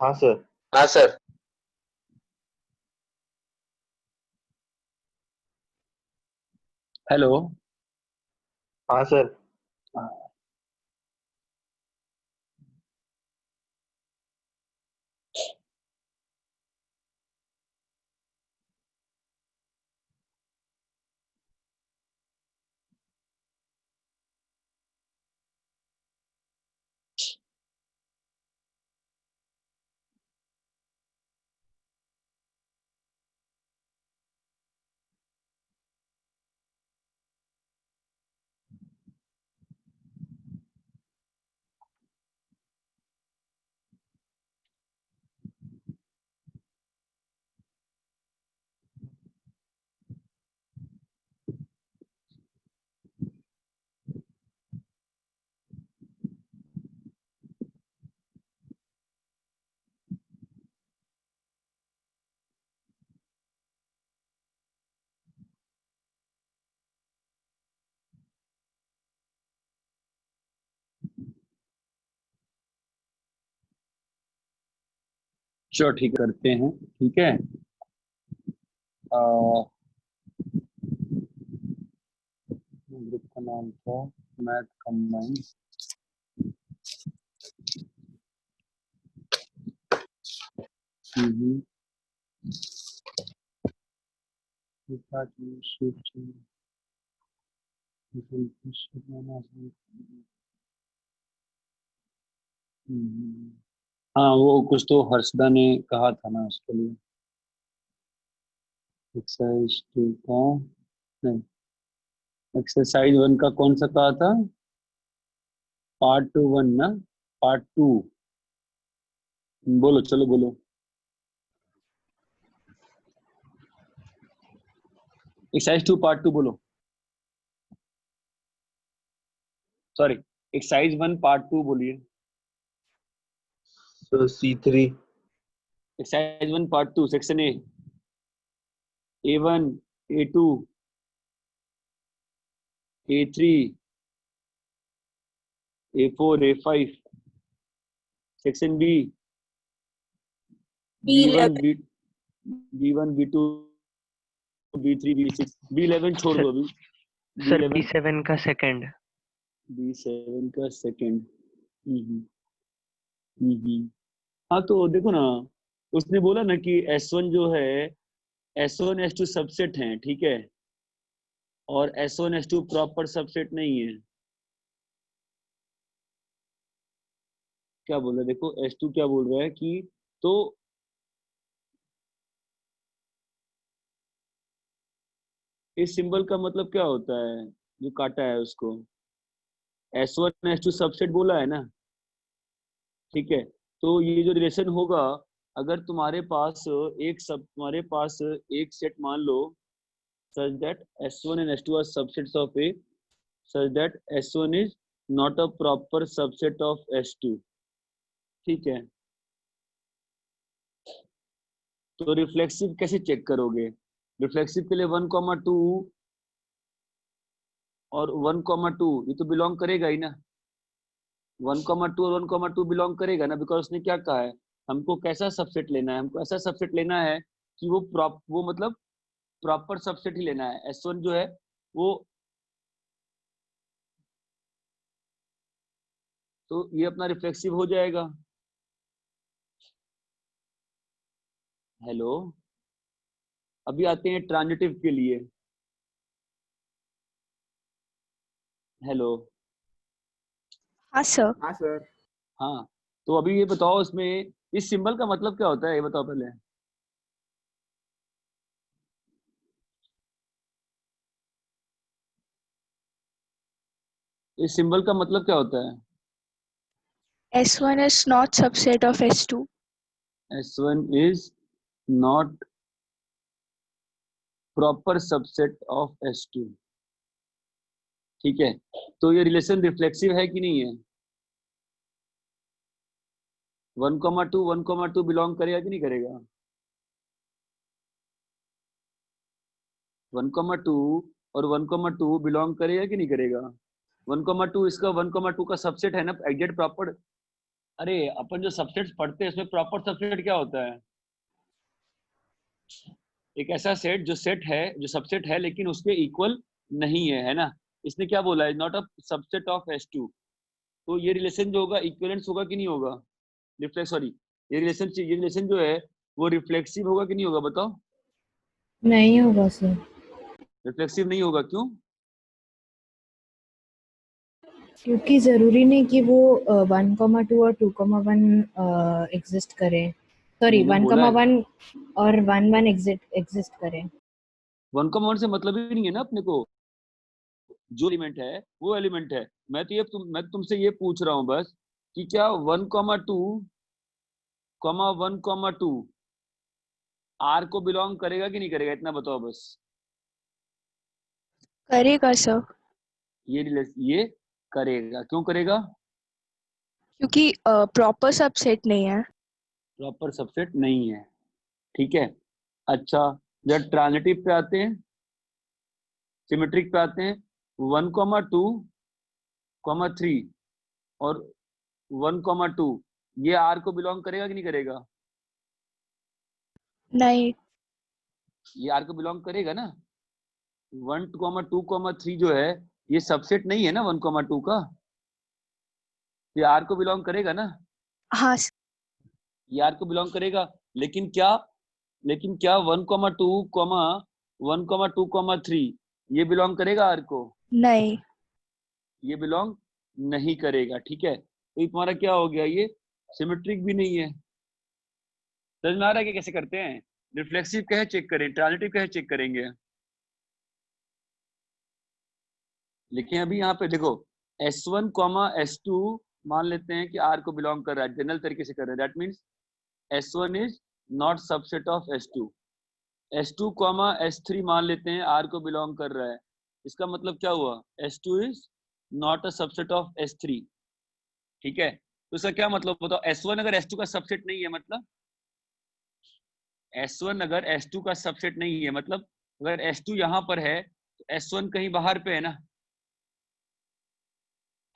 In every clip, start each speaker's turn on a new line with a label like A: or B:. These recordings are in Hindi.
A: हाँ सर।
B: हाँ सर।
C: हेलो।
A: हाँ सर।
C: चलो ठीक करते हैं। ठीक है। ग्रुप का नाम था मैथ कंबाइन। हाँ, वो कुछ तो हर्षदा ने कहा था ना उसके लिए। एक्सरसाइज 2 का नहीं, एक्सरसाइज 1 का कौन सा कहा था? पार्ट 1 ना? पार्ट 2 बोलो, चलो बोलो। एक्सरसाइज 2 पार्ट 2 बोलो। सॉरी, एक्सरसाइज 1 पार्ट 2 बोलिए।
A: Sir C3।
C: Exercise 1 part 2 section A1 A2 A3 A4 A5 section B B1 B1 B2 B3 B6 B11 छोड़ दो अभी।
D: सर
C: B11
D: B7 का सेकंड।
C: B7 का सेकंड। हाँ तो देखो ना, उसने बोला ना कि S1 जो है S1 S2 सबसेट हैं, ठीक है, और S1 S2 प्रॉपर सबसेट नहीं है। क्या बोल रहा है देखो, S2 क्या बोल रहा है कि तो इस सिंबल का मतलब क्या होता है जो काटा है उसको? S1 S2 सबसेट बोला है ना, ठीक है। तो ये जो रिलेशन होगा, अगर तुम्हारे पास एक सेट मान लो such that S1 and S2 are subsets of A, such that S1 is not a proper subset of S2, ठीक है। तो रिफ्लेक्सिव कैसे चेक करोगे? रिफ्लेक्सिव के लिए 1,2 और 1,2 ये तो बिलोंग करेगा ही ना। 1,2 और 1,2 बिलोंग करेगा ना, बिकॉज उसने क्या कहा है, हमको कैसा सबसेट लेना है? हमको ऐसा सबसेट लेना है कि वो मतलब प्रॉपर सबसेट ही लेना है। S1 जो है वो, तो ये अपना रिफ्लेक्सिव हो जाएगा। हेलो, अभी आते हैं ट्रांजिटिव के लिए। हेलो।
E: हाँ सर।
B: हाँ सर।
C: हाँ, तो अभी ये बताओ, इसमें इस सिंबल का मतलब क्या होता है, ये बताओ पहले। इस सिंबल का मतलब क्या होता है?
E: S1 is not subset of S2.
C: S1 is not proper subset of S2, ठीक है। तो ये रिलेशन रिफ्लेक्सिव है कि नहीं है? 1,2 बिलोंग करेगा कि नहीं करेगा? 1,2 और 1,2 बिलोंग करेगा कि नहीं करेगा? 1,2 इसका 1,2 का सबसेट है ना, एग्जैक्ट प्रॉपर। अरे अपन जो सबसेट्स पढ़ते हैं उसमें प्रॉपर सबसेट क्या होता है? एक ऐसा सेट जो सेट है, जो सबसेट है लेकिन उसके इक्वल नहीं है ना? इसने क्या बोला है? Not a subset of S2। तो ये रिलेशन जो होगा इक्विवेलेंस होगा कि नहीं होगा? रिफ्लेक्स, सॉरी, ये रिलेशन जो है वो रिफ्लेक्सिव होगा कि नहीं होगा? बताओ।
B: नहीं होगा सर,
C: रिफ्लेक्सिव नहीं होगा, क्यों?
B: क्योंकि जरूरी नहीं कि वो 1,2 और 2,1 एग्जिस्ट करे, सॉरी
C: मैंने बोला है
B: 1,1 और 1,1 एग्जिस्ट करे।
C: 1,1 से मतलब ही नहीं है ना अपने को। जो एलिमेंट है वो एलिमेंट है। मैं तुमसे ये पूछ रहा हूँ बस कि क्या 1,2, 1,2 R को बिलोंग करेगा कि नहीं करेगा? इतना बताओ बस।
E: करेगा सर,
C: ये करेगा। क्यों करेगा?
E: क्योंकि प्रॉपर सबसेट नहीं है।
C: प्रॉपर सबसेट नहीं है, ठीक है। अच्छा, जब ट्रांजिटिव पे आते हैं, सिमेट्रिक पे आते हैं, 1,2, 3 और 1,2 ये R को बिलोंग करेगा कि नहीं करेगा?
E: नहीं,
C: ये R को बिलोंग करेगा ना। 1,2,3 जो है ये सबसेट नहीं है ना 1,2 का। ये R को बिलोंग करेगा ना।
E: हाँ
C: ये R को बिलोंग करेगा। लेकिन क्या 1,2, 1,2,3 ये बिलोंग करेगा R को?
E: नहीं,
C: ये बिलोंग नहीं करेगा, ठीक है। तो ये तुम्हारा क्या हो गया? ये सिमेट्रिक भी नहीं है। समझ में आ रहा है कि कैसे करते हैं? रिफ्लेक्सिव कहे चेक करें, ट्रांजिटिव कहे चेक करेंगे। लेकिन अभी यहाँ पे देखो, S1, S2 मान लेते हैं कि R को बिलोंग कर रहा है, जनरल तरीके से कर रहे हैं। That means S1 is not subset of S2। S2, S3 मान लेते हैं R को बिलोंग कर रहा है। इसका मतलब क्या हुआ? S2 is not a subset of S3, ठीक है। तो इसका क्या मतलब बताओ? S1 अगर S2 का सबसेट नहीं है, मतलब S1 अगर S2 का सबसेट नहीं है, मतलब अगर S2 यहाँ पर है तो S1 कहीं बाहर पे है ना।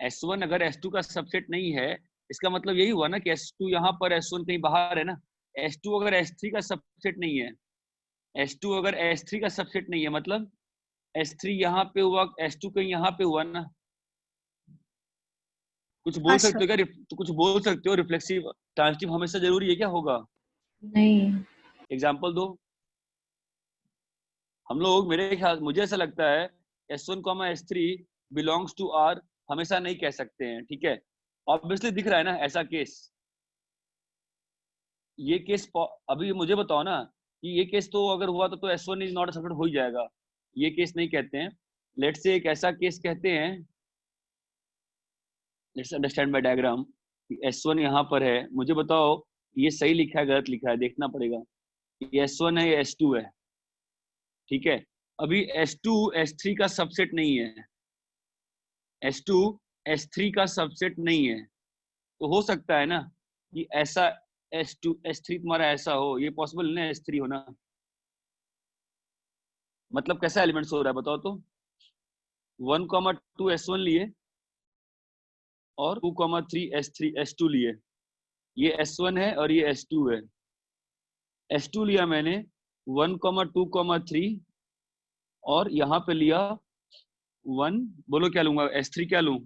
C: S1 अगर S2 का सबसेट नहीं है, इसका मतलब यही हुआ ना कि S2 यहाँ पर, S1 कहीं बाहर है ना। S2 अगर S3 का सबसेट नहीं है, S2 अगर S3 का सबसेट नहीं है, मतलब S3 यहाँ पे हुआ, S2 कहीं यहाँ पे हुआ ना। कुछ
E: हाँ
C: बोल सकते
E: सर।
C: हो क्या? तो कुछ बोल सकते हो? रिफ्लेक्सिव ट्रांजिटिव हमेशा जरूरी है क्या? होगा?
B: नहीं,
C: एग्जाम्पल दो। हम लोग, मेरे ख्याल, मुझे ऐसा लगता है S1, S3 belongs to R हमेशा नहीं कह सकते हैं, ठीक है। ऑब्वियसली दिख रहा है ना ऐसा केस। ये केस अभी मुझे बताओ ना कि ये केस तो अगर हुआ तो S1 इज नॉट सबसेट हो ही जाएगा। ये केस नहीं कहते हैं। लेट्स से एक ऐसा केस कहते हैं, let's understand by diagram. S1 यहाँ पर है, मुझे बताओ ये सही लिखा है गलत लिखा है, देखना पड़ेगा। ये S1 है, ये S2 है, ठीक है। अभी S2 S3 का सबसेट नहीं है। S2 S3 का सबसेट नहीं है। तो हो सकता है ना कि ऐसा S2 S3 तुम्हारा ऐसा हो, ये पॉसिबल है ना S3 होना। मतलब कैसा एलिमेंट्स हो रहा है बताओ तो। 1,2 S1 लिए और 2,3 S3 S2 लिए। ये S1 है और ये S2 है। S2 लिया मैंने 1,2,3 और यहाँ पे लिया 1, बोलो क्या लूंगा? S3 क्या लूं?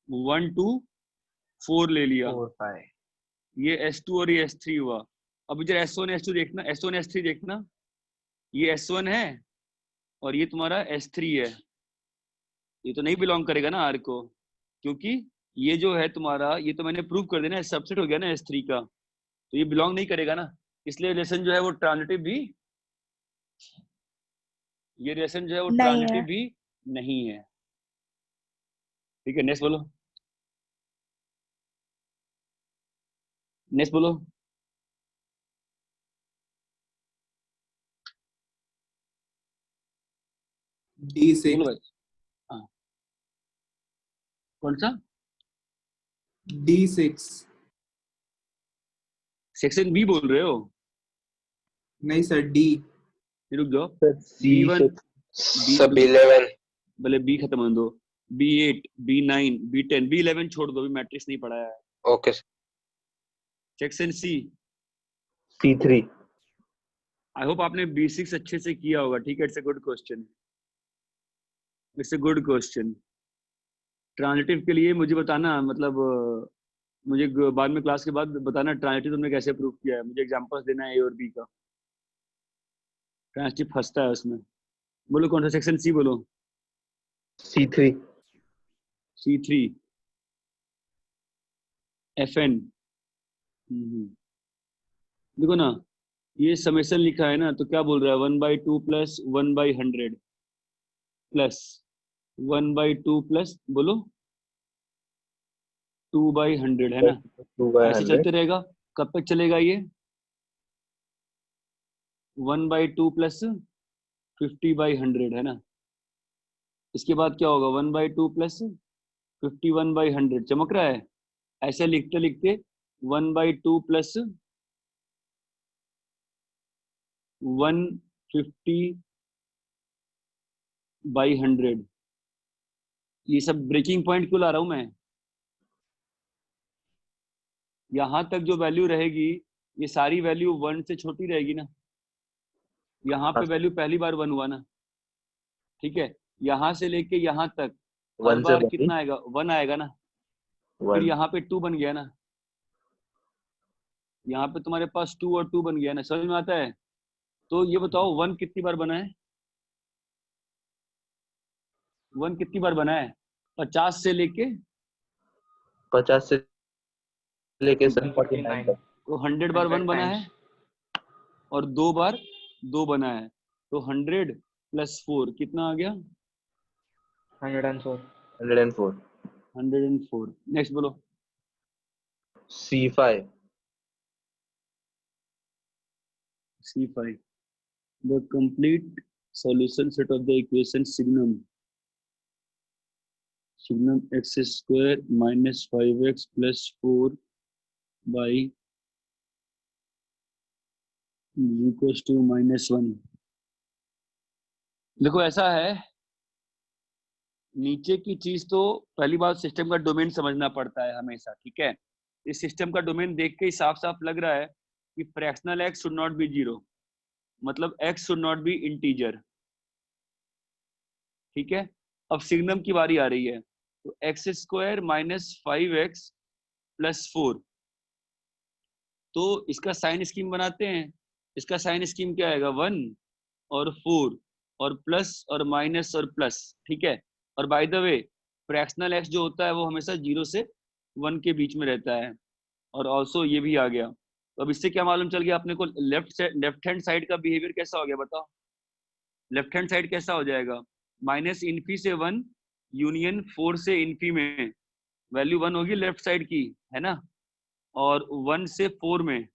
C: 1, 2, 4 ले लिया।
A: 4, 5।
C: ये S2 और ये S3 हुआ। अब इधर S1 S2 देखना, S1 S3 देखना। ये S1 है और ये तुम्हारा S3 है। ये तो नहीं बिलोंग करेगा ना R को, क्योंकि ये जो है तुम्हारा, ये तो मैंने प्रूव कर देना, सबसेट हो गया ना S3 का। तो ये बिलोंग नहीं करेगा ना। इसलिए रिलेशन जो है वो ट्रांजिटिव भी, ये रिलेशन जो है वो
E: नहीं
C: ट्रांजिटिव
E: है।
C: भी नहीं है, ठीक है। नेक्स्ट बोलो, नेक्स्ट बोलो। बोलो
D: D6
C: भाई। हाँ, कौन सा?
D: D6
C: सेक्शन बी बोल रहे हो?
D: नहीं सर, डी।
C: रुक जाओ,
A: सर सी
C: B1
F: सब 11।
C: भले बी खत्म होने दो, B8 B9 B10 B11 छोड़ दो, अभी मैट्रिक्स नहीं पढ़ाया है।
F: Okay sir.
C: Section C,
A: C3
C: I hope आपने B6 अच्छे से किया होगा, ठीक है। It's a good question, it's a good question. Transitive के लिए मुझे बताना, मतलब मुझे बाद में क्लास के बाद बताना ट्रांजिटिव तुमने कैसे प्रूव किया है, मुझे एग्जांपल्स देना है ए और बी का। ट्रांजिटिव फंसता है उसमें। बोलो कौन सा सेक्शन सी बोलो।
A: C3
C: C3 FN। देखो ना, ये समेशन लिखा है ना, तो क्या बोल रहा है, 1/2 प्लस 1/100 प्लस 1/2 प्लस बोलो 2/100 है ना।
A: 2/100
C: ऐसे चलते रहेगा, कब तक चलेगा ये? 1/2 प्लस 50/100 है ना। इसके बाद क्या होगा, 1/2 प्लस 51/100 चमक रहा है। ऐसे लिखते लिखते 1/2 प्लस 150/100, ये सब ब्रेकिंग पॉइंट क्यों ला रहा हूं मैं? यहां तक जो वैल्यू रहेगी, ये सारी वैल्यू 1 से छोटी रहेगी ना। यहाँ पे वैल्यू पहली बार 1 हुआ ना, ठीक है। यहाँ से लेके यहाँ तक हर
A: 1 से
C: बार
A: बनी
C: कितना आएगा, 1 आएगा ना। फिर
A: 1
C: यहाँ पे 2 बन गया ना, यहाँ पे तुम्हारे पास 2 और 2 बन गया ना, समझ में आता है? तो ये बताओ 1 कितनी बार बना है? 1 कितनी बार बना है? 50 से लेके
A: 50 से लेके 49 तक।
C: तो 100 बार 1 बना है और 2 बार 2 बना है, तो 100 प्लस 4 कितना आ गया?
F: 104।
A: 104
C: 104। नेक्स्ट बोलो।
A: C5
C: C5, the complete solution set of the equation signum x square minus 5x plus 4 by equals to -1। देखो ऐसा है, नीचे की चीज तो पहली बात सिस्टम का डोमेन समझना पड़ता है हमेशा, ठीक है। इस सिस्टम का डोमेन देख के ही साफ साफ लग रहा है कि fractional x should not be 0, मतलब x should not be integer, ठीक है। अब सिग्नम की बारी आ रही है, तो x square minus 5x plus 4, तो इसका साइन स्कीम बनाते हैं। इसका साइन स्कीम क्या आएगा, 1 और 4 और प्लस और माइनस और प्लस, ठीक है। और by the way fractional x जो होता है वो हमेशा 0 से 1 के बीच में रहता है, और ऑल्सो ये भी आ गया। तो अब इससे क्या मालूम चल गया अपने को, लेफ्ट हैंड साइड का बिहेवियर कैसा हो गया बताओ। लेफ्ट हैंड साइड कैसा हो जाएगा, माइनस इन्फी से 1 यूनियन 4 से इन्फी में वैल्यू 1 होगी लेफ्ट साइड की, है ना। और 1 से 4 में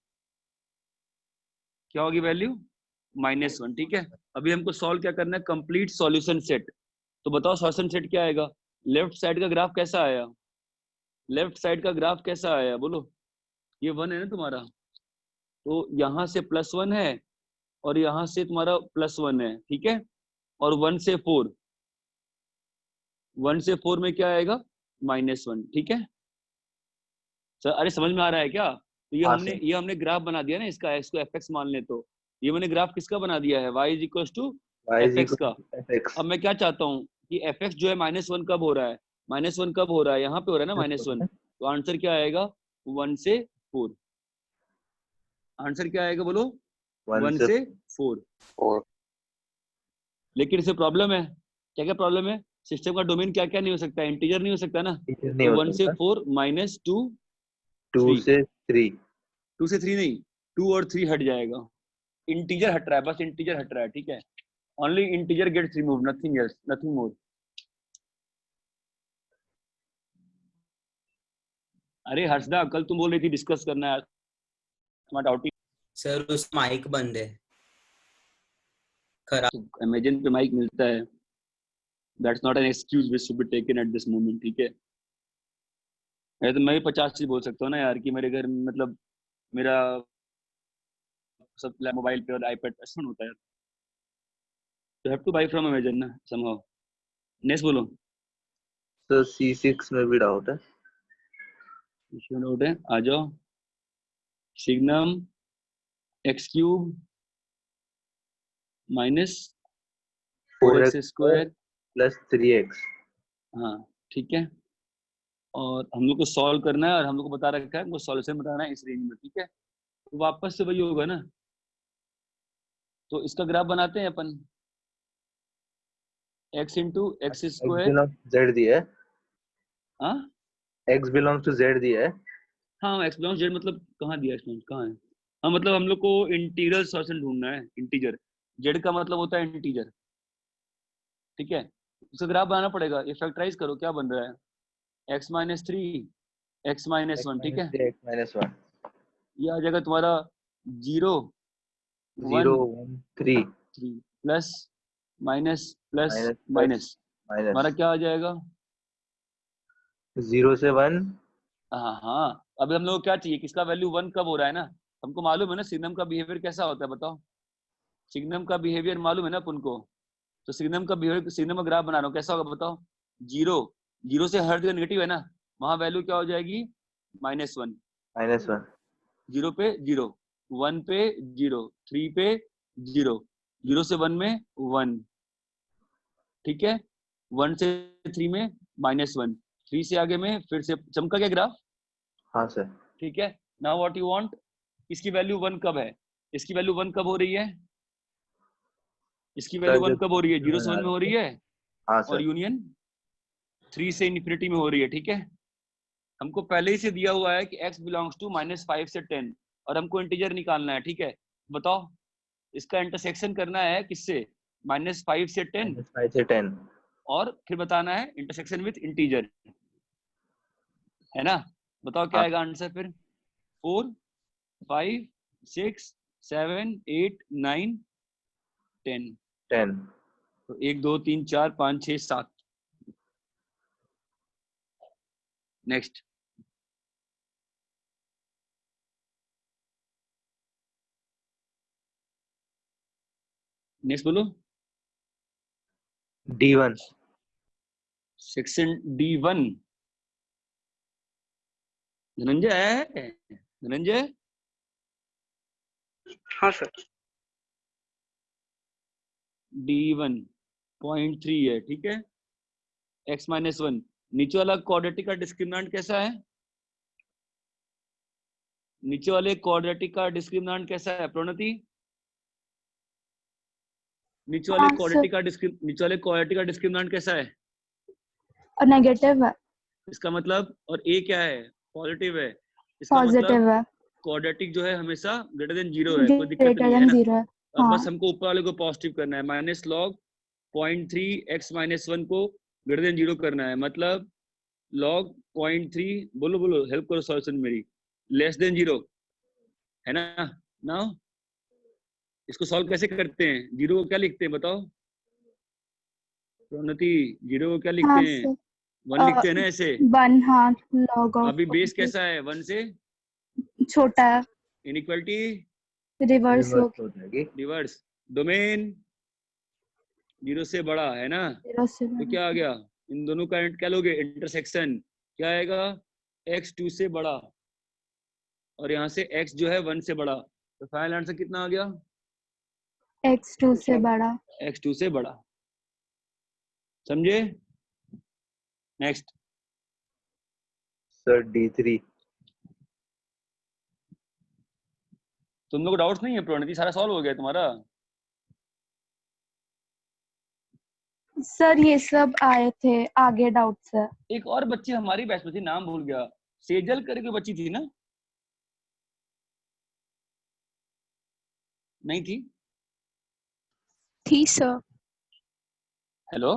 C: क्या होगी वैल्यू, -1, ठीक है। अभी हमको सॉल्व क्या करना है, कंप्लीट सॉल्यूशन सेट। तो बताओ सॉल्यूशन सेट क्या आएगा, लेफ्ट साइड का ग्राफ कैसा आया, लेफ्ट साइड का ग्राफ कैसा आया बोलो। ये 1 है ना तुम्हारा, तो यहाँ से +1 है और यहाँ से तुम्हारा +1 है, ठीक है। और 1 से 4, 1 से 4 में क्या आएगा, -1, ठीक है सर। अरे समझ में आ रहा है क्या? तो
A: हाँ,
C: ये हमने ग्राफ बना दिया ना इसका, इसको fx मान ले, तो ये मैंने ग्राफ किसका बना दिया है, y is equal to
A: Y is
C: fx
A: equal
C: का।
A: to fx।
C: अब मैं क्या चाहता हूँ कि fx जो है -1 कब हो रहा है, -1 कब हो रहा है, यहाँ पे हो रहा है ना -1, तो आंसर क्या आएगा, 1 से 4। आंसर क्या आएगा बोलो, 1 से 4।
F: 4।
C: लेकिन इससे प्रॉब्लम है, क्या क्या प्रॉब्लम है, सिस्टम का डोमेन क्या क्या नहीं हो सकता, इंटीजर नहीं हो सकता ना।
A: नहीं
C: तो
A: हो
C: 1 से
A: सकता।
C: 4 -2
A: 2
C: 3,
A: से 3
C: 2 से 3 नहीं, 2 और 3 हट जाएगा, इंटीजर हट रहा है, बस इंटीजर हट रहा है, ठीक है। Only integer gets remove, nothing else, nothing more. अरे हर्षदा, कल तुम बोल रही थी डिस्कस करना है, तुम्हारा डाउट।
D: सर उस माइक बंद है, खराब।
C: अमेजन पे माइक मिलता है, that's not an excuse which should be taken at this moment, ठीक है। तो मैं भी 50 चीज बोल सकता हूँ ना यार, कि मेरे घर में मतलब मेरा सब मोबाइल पे और आईपैड ऐसा नहीं होता है। You have to buy from Amazon ना समहाउ। नेक्स्ट बोलो।
A: सर C6 में भी डाउट है।
C: डाउट है, आ जाओ। Signum x cube minus 4x square
A: plus 3x।
C: हाँ ठीक है। और हम लोग को सॉल्व करना है और हम लोग को बता रखा है, हमको सॉल्यूशन बताना है इस रेंज में, ठीक है। तो वापस से वही होगा ना, तो इसका ग्राफ बनाते हैं अपन। x into x
A: x
C: square.
A: Belongs to z दिया है।
C: हाँ
A: x बिलोंग्स टू z दिया है।
C: हाँ, एक्स बिलोंग्स जेड मतलब कहाँ दिया, एक्स कहाँ है? हाँ मतलब हम लोग को इंटीग्रल सॉल्यूशन ढूंढना है, इंटीजर। जेड का मतलब होता है इंटीजर, ठीक है। इसका ग्राफ बनाना पड़ेगा। ये फैक्टराइज करो, क्या बन रहा है? x माइनस 3 x माइनस 1, ठीक है।
A: x माइनस 1
C: ये आ जाएगा तुम्हारा 0
A: 0
C: 1
A: 1 3
C: 3 plus minus plus
A: minus
C: minus, हमारा
A: माइनस
C: क्या आ जाएगा?
A: 0 से 1।
C: हाँ हाँ, अभी हम लोग को क्या चाहिए, किसका वैल्यू 1 कब हो रहा है ना। हमको मालूम है ना सिग्नम का बिहेवियर कैसा होता है, बताओ। सिग्नम का बिहेवियर मालूम है ना अपन को। तो सिग्नम का बिहेवियर, सिग्नम का ग्राफ बना रहा हूँ, कैसा होगा बताओ। 0 0 से हर जगह नेगेटिव है ना, वहां वैल्यू क्या हो जाएगी? -1।
A: -1
C: 0 पे 0, 1 पे 0, 3 पे 0, 0 से 1 में 1, ठीक है। 1 से 3 में -1, 3 से आगे में फिर से चमका गया ग्राफ,
A: हाँ सर।
C: ठीक है। नाउ व्हाट यू वांट, इसकी वैल्यू 1 कब है? इसकी वैल्यू 1 कब हो रही है? इसकी वैल्यू 1 कब हो रही है? 0 से 1 में हो रही है,
A: हाँ
C: और
A: सर।
C: यूनियन 3 से इन्फिनिटी में हो रही है, ठीक है। हमको पहले ही से दिया हुआ है कि x बिलोंग्स टू -5 से 10, और हमको इंटीजर निकालना है, ठीक है। बताओ, इसका इंटरसेक्शन करना है किससे? -5 से 10,
A: -5 से 10।
C: और फिर बताना है इंटरसेक्शन विथ इंटीजर, है ना। बताओ क्या
A: हाँ।
C: आएगा आंसर फिर? 4 5 6 7 8 9 10।
A: 10।
C: तो 1 2 3 4 5 6 7। नेक्स्ट। नेक्स्ट बोलो।
A: D1।
C: Section D1। धनंजय है? धनंजय
F: हाँ सर।
C: D1 0.3 है, ठीक है। x माइनस 1, नीचे वाला क्वाड्रेटिक का डिस्क्रिमिनेंट कैसा है? नीचे वाले क्वाड्रेटिक का डिस्क्रिमिनेंट कैसा है प्रणति? नीचे वाले क्वाड्रेटिक का डिस्क्रिमिनेंट कैसा है?
G: नेगेटिव है।
C: इसका मतलब, और a क्या है? पॉजिटिव है। इसका
G: पॉजिटिव
C: मतलब
G: है।
C: क्वाड्रेटिक जो है हमेशा ग्रेटर देन 0 है, कोई दिक्कत
G: ग्रेटर
C: नहीं है
G: देन
C: ना।
G: 0 है।
C: अब
G: हाँ।
C: बस हमको ऊपर वाले को पॉजिटिव करना है, माइनस लॉग 0.3 x माइनस 1 को ग्रेटर देन 0 करना है, मतलब लॉग 0.3, बोलो बोलो, हेल्प करो सॉल्यूशन मेरी, लेस देन 0, है ना। नाउ इसको सॉल्व कैसे करते हैं? 0 को क्या लिखते हैं बताओ प्रणति? 0 को क्या लिखते
G: हाँ
C: हैं?
G: सर।
C: 1 लिखते हैं ना ऐसे।
G: 1, हाँ, लॉग ऑफ
C: अभी बेस कैसा है 1 से?
G: छोटा है,
C: इनइक्वालिटी
G: रिवर्स हो
A: हो जाएगी।
C: रिवर्स, डोमेन 0 से बड़ा, है ना।
G: 0 से
C: तो क्या आ गया, इन दोनों का क्या लोगे? इंटरसेक्शन क्या आएगा? x 2 से बड़ा, और यहाँ से x जो है 1 से बड़ा, तो फाइनल आंसर कितना आ गया?
G: x 2 से बड़ा।
C: x 2 से बड़ा, समझे। नेक्स्ट।
A: Sir D3।
C: तुम लोग डाउट्स नहीं है प्रणति? सारा सॉल्व हो गया तुम्हारा?
G: सर ये सब आए थे, आगे डाउट्स है।
C: एक और बच्ची हमारी बैच में थी, नाम भूल गया, सेजल करके बच्ची थी ना? नहीं थी?
E: थी सर।
C: हेलो,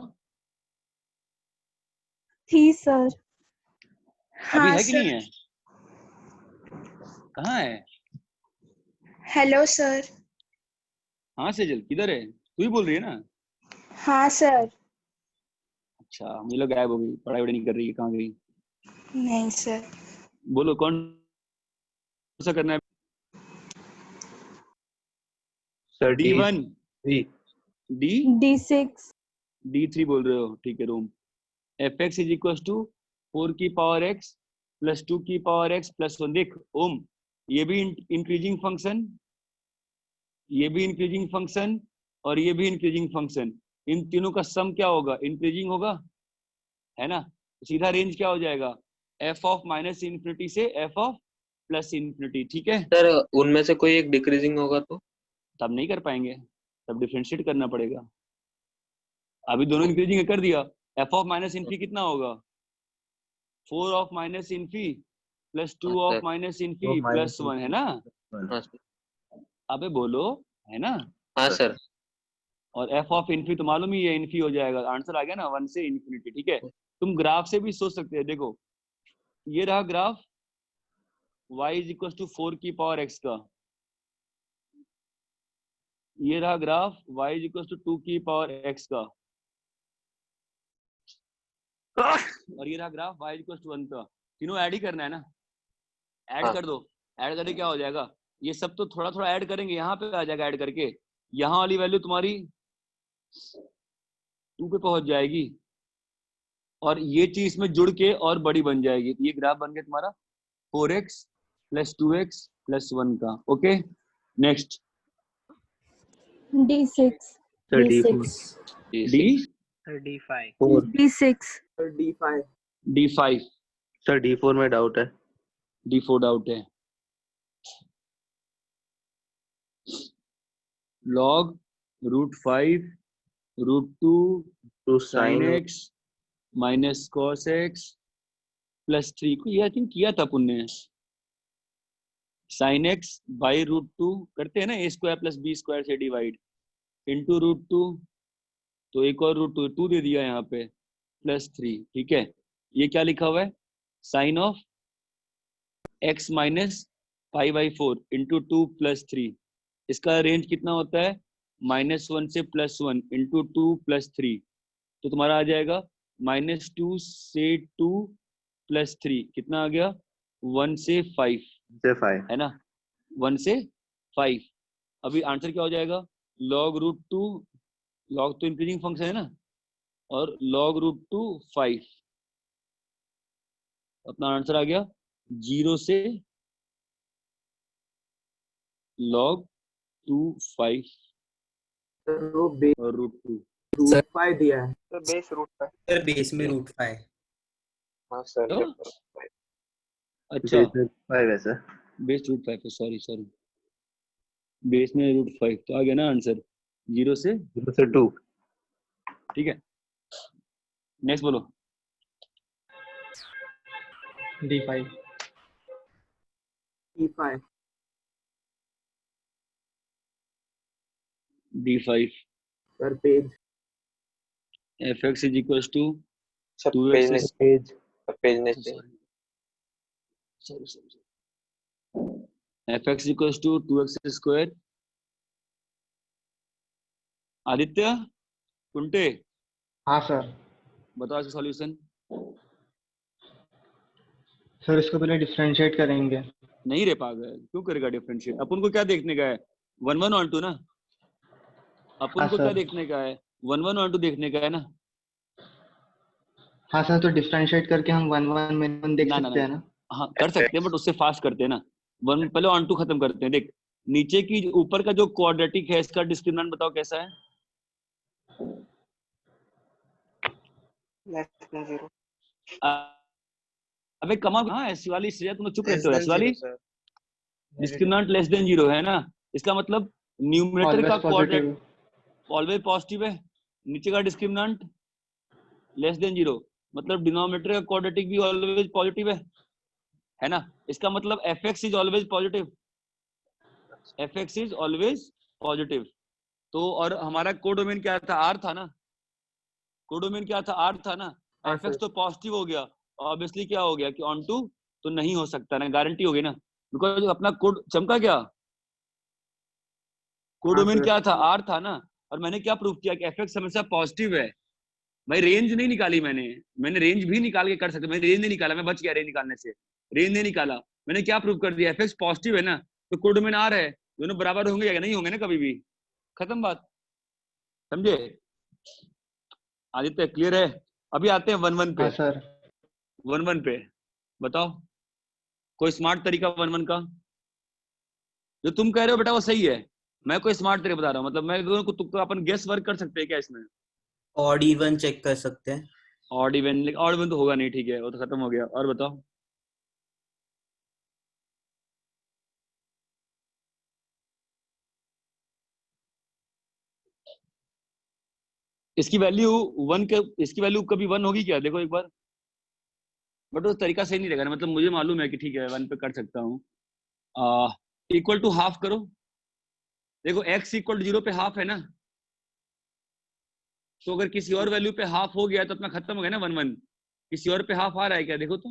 G: थी सर।
C: अभी
E: हाँ
C: है कि नहीं
E: सर।
C: है? कहाँ है?
E: Hello sir.
C: हाँ सेजल किधर है? तू ही बोल रही है ना?
E: हाँ सर।
C: अच्छा, मुझे लोग गायब हो गई, पढ़ाई वढ़ाई नहीं कर रही है, कहाँ गई?
E: नहीं सर।
C: बोलो कौन सा करना है?
A: Sir
C: D1
A: D3
C: D
G: D6
C: D3 बोल रहे हो, ठीक है रोम। fx इज इक्वल टू 4 की पावर x प्लस 2 की पावर x प्लस 1। देख ओम, ये भी इंक्रीजिंग फंक्शन, ये भी इंक्रीजिंग फंक्शन और ये भी इंक्रीजिंग फंक्शन, इन तीनों का सम क्या होगा? इंक्रीजिंग होगा, है ना। सीधा रेंज क्या हो जाएगा? f ऑफ माइनस इन्फिनिटी से f ऑफ प्लस इन्फिनिटी, ठीक है।
F: सर उनमें से कोई एक डिक्रीजिंग होगा तो?
C: तब नहीं कर पाएंगे, तब डिफरेंशिएट करना पड़ेगा। अभी दोनों इंक्रीजिंग कर दिया, f ऑफ माइनस इन्फी कितना होगा? 4 of minus Infy plus 2 of minus Infy plus 1, है ना।
F: हाँ सर।
C: अबे बोलो, है ना।
F: हाँ सर।
C: और f ऑफ इन्फी तो मालूम ही है, इन्फी हो जाएगा, आंसर आ गया ना 1 से इन्फिनिटी, ठीक है। तुम ग्राफ से भी सोच सकते हैं, देखो ये रहा graph y is equal to 4 की पावर x का, ये रहा graph y is equal to 2 की पावर x का, और ये रहा graph y is equal to 1 का। तीनों ऐड ही करना है ना, ऐड
F: हाँ।
C: कर दो। ऐड करके क्या हो जाएगा? ये सब तो थोड़ा थोड़ा ऐड करेंगे, यहाँ पे आ जाएगा ऐड करके, यहाँ वाली वैल्यू तुम्हारी 2 पे पहुंच जाएगी, और ये चीज में जुड़ के और बड़ी बन जाएगी। ये ग्राफ बन गया तुम्हारा 4x प्लस 2x प्लस 1 का। Okay next
G: D6
A: sir
B: D6
C: D
G: D6
C: D5
A: sir D4 में डाउट है।
C: D4 डाउट है। log √5 √2
A: तो
C: sin
A: sine
C: x minus cos x plus 3 को ये आई थिंक किया था अपन ने। sin x बाई √2 करते हैं ना, a square plus b square से डिवाइड इंटू √2, तो एक और √2 दे दिया यहाँ पे प्लस 3, ठीक है। ये क्या लिखा हुआ है? Sine of x minus π/4 into 2 plus 3, इसका रेंज कितना होता है? -1 से +1 इंटू 2 प्लस 3, तो तुम्हारा आ जाएगा -2 से 2 प्लस 3, कितना आ गया? 1 से 5,
A: से 5
C: है ना, 1 से 5। अभी आंसर क्या हो जाएगा? log √2, log तो इंक्रीजिंग फंक्शन है ना, और log √2 5, अपना आंसर आ गया 0 से log 2 5 और √2।
D: सर
F: बेस रूट का।
D: सर बेस में √5।
F: हाँ सर।
C: तो? अच्छा5
A: है सर।
C: बेस √5 है, सॉरी बेस में √5, तो आ गया ना आंसर 0 से
A: 2।
C: ठीक है। नेक्स्ट बोलो।
H: D5
C: D5
H: sir page
C: fx is equals to
F: सब
C: 2x
F: पेज नहीं चाहिए।
C: Sorry fx equals to 2x square. Aditya Kunte
H: हाँ सर।
C: बताओ इसका सॉल्यूशन।
H: सर इसको पहले डिफरेंशिएट करेंगे।
C: नहीं रे पागल, क्यों करेगा डिफरेंशिएट? अपन को क्या देखने का है? 1 1 और 2 ना, अपन
H: हाँ
C: को क्या
H: सर।
C: देखने का है? 1 1 और 2 देखने का है ना।
H: हाँ सर, तो डिफरेंशिएट करके हम 1 1 मिनिमम देख
C: ना
H: सकते हैं ना।
C: हाँ कर सकते हैं, बट उससे फास्ट करते हैं ना। वन पहले 1 2 खत्म करते हैं। देख नीचे की ऊपर का जो क्वाड्रेटिक है, इसका डिस्क्रिमिनेंट बताओ कैसा है? अबे कमा, हाँ ऐसी वाली श्रेया, तुम चुप रहते हो। ऐसी वाली डिस्क्रिमिनेंट लेस देन 0 है ना, इसका मतलब न्यूमरेटर का क्वाड्रेटिक ऑलवेज पॉजिटिव है, नीचे का डिस्क्रिमिनेंट लेस देन 0, मतलब डिनोमिनेटर का क्वाड्रेटिक भी ऑलवेज पॉजिटिव है ना। इसका मतलब fx is always positive, fx is always positive. तो और हमारा कोडोमेन क्या था? r था ना, कोडोमेन क्या था? r था ना। fx तो पॉजिटिव हो गया, ऑब्वियसली क्या हो गया कि ऑन टू तो नहीं हो सकता ना, गारंटी हो गई ना, बिकॉज अपना कोड चमका क्या, कोडोमेन क्या था? r था ना। और मैंने क्या प्रूव किया कि fx हमेशा पॉजिटिव है। भाई रेंज नहीं निकाली मैंने रेंज भी निकाल के कर सकते, मैंने रेंज नहीं निकाला, मैं बच गया रेंज निकालने से, रेंज नहीं निकाला। मैंने क्या प्रूव कर दिया? fx पॉजिटिव है ना, तो कोडोमेन r है, दोनों बराबर होंगे या नहीं होंगे ना कभी भी। खत्म बात, समझे? आदित्य क्लियर है? अभी आते हैं 1-1 पे।
H: हाँ सर।
C: 1-1 पे बताओ कोई स्मार्ट तरीका 1-1 का। जो तुम कह रहे हो बेटा वो सही है, मैं कोई स्मार्ट तरीका बता रहा हूँ, मतलब मैं को तुक्का अपन गेस वर्क कर सकते हैं क्या इसमें?
D: ऑड इवन चेक कर सकते हैं।
C: ऑड इवन, ऑड इवन तो होगा नहीं, ठीक है वो तो खत्म हो गया। और बताओ इसकी वैल्यू 1 के, इसकी वैल्यू कभी 1 होगी क्या? देखो एक बार, बट वो तरीका सही नहीं रहेगा ना, मतलब मुझे मालूम है कि ठीक है 1 पे कर सकता हूँ। इक्वल टू हाफ करो, देखो x इक्वल टू 0 पे हाफ है ना, तो अगर किसी और वैल्यू पे हाफ हो गया तो अपना खत्म हो गया ना 1-1। किसी और पे हाफ आ रहा है क्या? देखो तो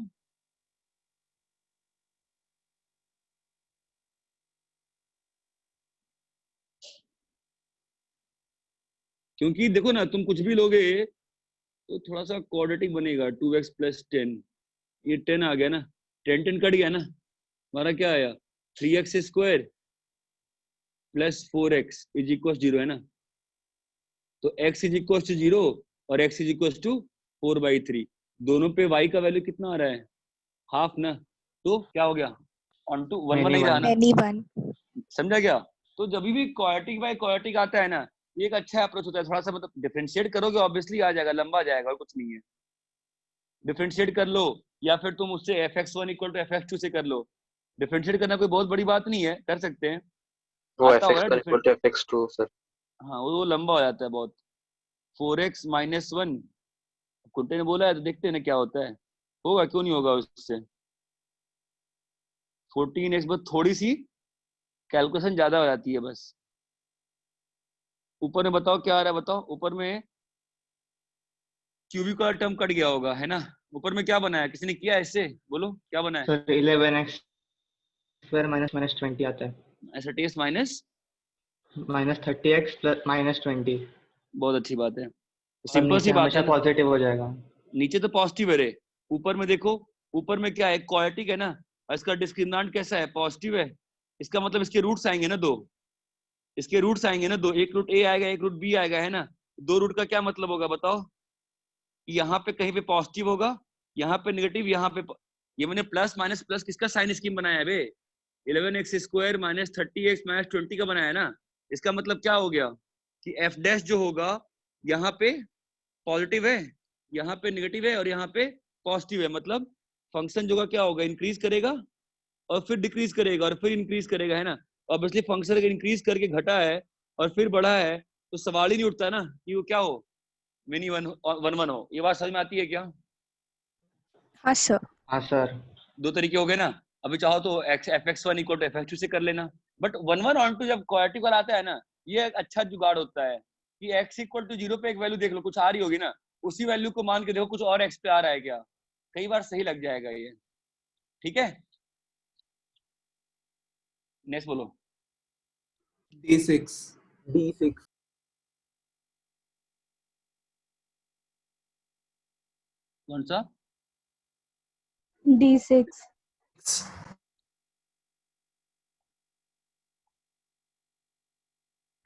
C: क्योंकि देखो ना तुम कुछ भी लोगे तो थोड़ा सा क्वाड्रेटिक बनेगा। 2x + 10, ये 10 आ गया ना, 10 कट गया ना, हमारा क्या आया 3x² + 4x = 0 है ना। तो x = 0 और x = 4/3, दोनों पे y का वैल्यू कितना आ रहा है? हाफ ना, तो क्या हो गया? ऑन टू 1-1 नहीं रहा ना,
E: anyone
C: समझा क्या? तो जब भी क्वाड्रेटिक बाय क्वाड्रेटिक आता है ना, ये एक अच्छा अप्रोच होता है। थोड़ा सा मतलब डिफरेंशिएट करोगे ऑब्वियसली आ जाएगा, लंबा जाएगा और कुछ नहीं है। डिफरेंशिएट कर लो या फिर तुम उससे fx1 = fx2 से कर लो। डिफरेंशिएट करना कोई बहुत बड़ी बात नहीं है, कर सकते हैं,
F: वो
C: आता होगा ना
F: fx1 = fx2 सर।
C: हाँ वो लंबा हो जाता है बहुत। 4x - 1 कुंटे ने बोला है तो देखते हैं ना क्या होता है, होगा क्यों नहीं होगा उससे। 14x बस थोड़ी सी कैलकुलेशन ज्यादा हो जाती है बस। ऊपर में बताओ क्या आ रहा है, बताओ ऊपर में क्यूबिक का टर्म कट गया होगा है ना। ऊपर में क्या बनाया, किसी ने किया इससे, बोलो क्या बनाया?
H: सर 11x² - 20 आता है,
C: ऐसा टेस्ट माइनस,
H: -30x + -20,
C: बहुत अच्छी बात है,
H: और
C: सिंपल
H: नीचे
C: सी बात
H: हमेशा
C: है ना।
H: पॉजिटिव हो जाएगा।
C: नीचे तो पॉजिटिव है रे, ऊपर में देखो, ऊपर में क्या है क्वाड्रेटिक है ना, और इसका डिस्क्रिमिनेंट कैसा है? पॉजिटिव है। इसका मतलब इसके रूट्स आएंगे ना 2, इसके रूट्स आएंगे ना 2, एक रूट a आएगा एक रूट b आएगा है ना। 2 रूट का क्या मतलब होगा बताओ? यहाँ पे कहीं पे पॉजिटिव होगा, यहाँ पे नेगेटिव, यहाँ पे ये मैंने प्लस माइनस प्लस किसका साइन स्कीम बनाया है बे? 11x² - 30x - 20 का बनाया है ना। इसका मतलब क्या हो गया कि f डैश जो होगा यहाँ पे पॉजिटिव है, यहाँ पे नेगेटिव है और यहाँ पे पॉजिटिव है। मतलब फंक्शन जो क्या होगा, इंक्रीज करेगा और फिर डिक्रीज करेगा और फिर इंक्रीज करेगा है ना। ऑब्वियसली फंक्शन अगर इंक्रीज करके घटा है और फिर बढ़ा है तो सवाल ही नहीं उठता ना कि वो क्या हो, मिनी 1-1 हो। ये बात समझ में आती है क्या?
E: हाँ सर।
H: हाँ सर।
C: 2 तरीके हो गए ना। अभी चाहो तो fx1 = fx2 से कर लेना, बट 1-1 ऑन टू जब क्वाड्रेटिक वाला आता है ना, ये एक अच्छा जुगाड़ होता है कि x = 0 पे एक वैल्यू देख लो, कुछ आ रही होगी ना, उसी वैल्यू को मान के देखो कुछ और x पे आ रहा है क्या, कई बार सही लग जाएगा ये। ठीक है, नेक्स्ट बोलो।
D: D6
C: कौन सा?
G: D6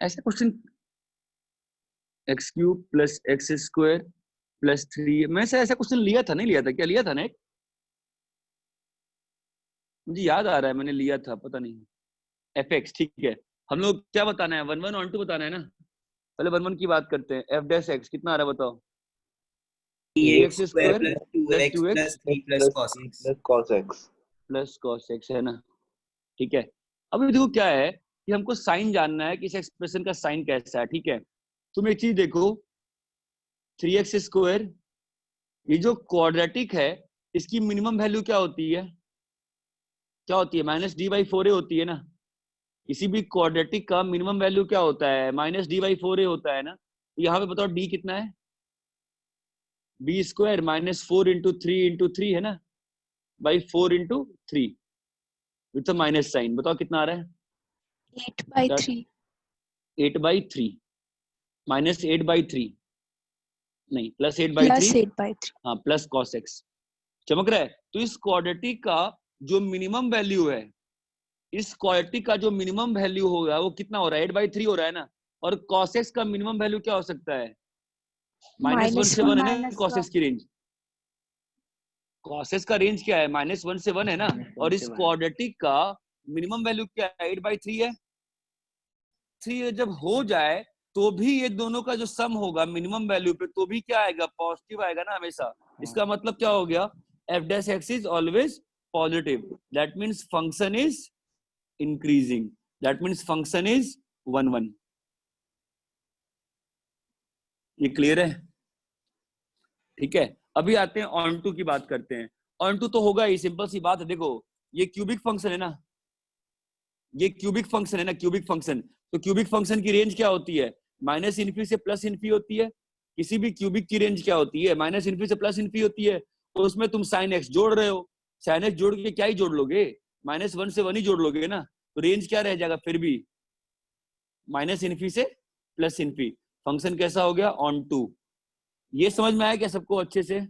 C: ऐसा क्वेश्चन x³ + x² + 3, मैं से ऐसा क्वेश्चन लिया था, नहीं लिया था क्या? लिया था ना एक, मुझे याद आ रहा है मैंने लिया था, पता नहीं। fx ठीक है, हम लोग क्या बताना है? 1-1 ऑन टू बताना है ना। पहले 1-1 की बात करते हैं। f डैश x कितना आ रहा है बताओ?
D: 3x²
C: x²
D: + 2x + 3 + cos x
A: cos x
C: + cos x है ना। ठीक है, अभी देखो क्या है कि हमको साइन जानना है कि इस एक्सप्रेशन का साइन कैसा है। ठीक है, तुम एक चीज देखो, 3x², ये जो क्वाड्रेटिक है इसकी मिनिमम वैल्यू क्या होती है? क्या होती है? -d/4a होती है ना। किसी भी क्वाड्रेटिक का मिनिमम वैल्यू क्या होता है? -d/4a होता है ना। तो यहाँ पे बताओ d कितना है? b² - 4 × 3 × 3 है ना, बाई 4 × 3 विथ माइनस साइन। बताओ कितना आ रहा है?
E: 8/3
C: 8/3 -8/3 नहीं, +8/3
E: +8/3
C: हाँ, प्लस cos x चमक रहा है। तो इस क्वाड्रेटिक का जो मिनिमम वैल्यू है, इस क्वाड्रेटिक का जो मिनिमम वैल्यू होगा वो कितना हो रहा है? 8/3 हो रहा है ना। और कॉसेक्स का मिनिमम वैल्यू क्या हो सकता है? -1 से 1 है ना कॉसेक्स की रेंज। कॉसेक्स का रेंज क्या है? -1 से 1 है ना। और इस क्वाड्रेटिक का मिनिमम वैल्यू क्या है? 8/3 है। 3 जब हो जाए तो भी ये दोनों का जो सम होगा मिनिमम वैल्यू पे, तो भी क्या आएगा? पॉजिटिव आएगा ना हमेशा। इसका मतलब क्या हो गया? f' is always positive. That means function is increasing. That means function is 1 1। ये क्लियर है? ठीक है, अभी आते हैं ऑन टू की बात करते हैं। ऑन टू तो होगा ही, सिंपल सी बात है। देखो ये क्यूबिक फंक्शन है ना, ये क्यूबिक फंक्शन है ना, क्यूबिक फंक्शन। तो क्यूबिक फंक्शन की रेंज क्या होती है? -∞ से +∞ होती है। किसी भी क्यूबिक की रेंज क्या होती है? -∞ से +∞ होती है। तो उसमें तुम sin x जोड़ रहे हो, sin x जोड़ के क्या ही जोड़ लोगे? -1 से 1 ही जोड़ लोगे ना। तो रेंज क्या रह जाएगा फिर भी? -∞ से +∞। फंक्शन कैसा हो गया? Onto. ये समझ में आया क्या सबको अच्छे से?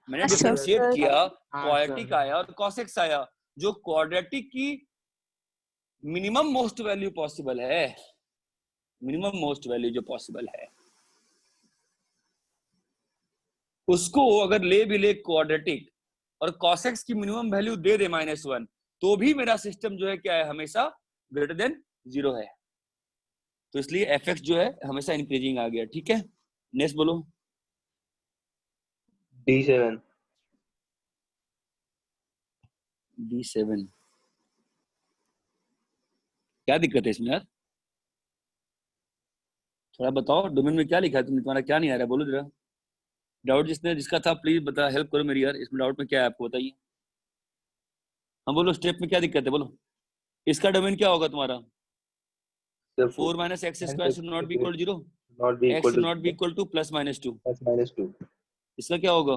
C: मैंने डिफरेंशिएट किया, क्वाड्रेटिक आया और कॉसेक्स आया। जो क्वाड्रेटिक की मिनिमम मोस्ट वैल्यू पॉसिबल है, मिनिमम मोस्ट वैल्यू जो पॉसिबल है, उसको अगर ले भी ले क्वाड्रेटिक और कॉसेक्स की मिनिमम वैल्यू दे दे -1, तो भी मेरा सिस्टम जो है क्या है? हमेशा ग्रेटर देन 0 है। तो इसलिए fx जो है हमेशा इंक्रीजिंग आ गया। ठीक है, नेक्स्ट बोलो।
A: D7
C: D7 क्या दिक्कत है इसमें यार? थोड़ा बताओ, डोमेन में क्या लिखा है तुमने? तुम्हारा क्या नहीं आ रहा है? बोलो जरा। डाउट जिसका था प्लीज बता, हेल्प करो मेरी यार। इसमें डाउट में क्या है आपको बताइए। हाँ बोलो, स्टेप में क्या दिक्कत है बोलो। इसका डोमेन क्या होगा तुम्हारा? 4 - x² should not be equal to 0, x should not be equal to +-2।
A: +-2
C: इसका क्या होगा?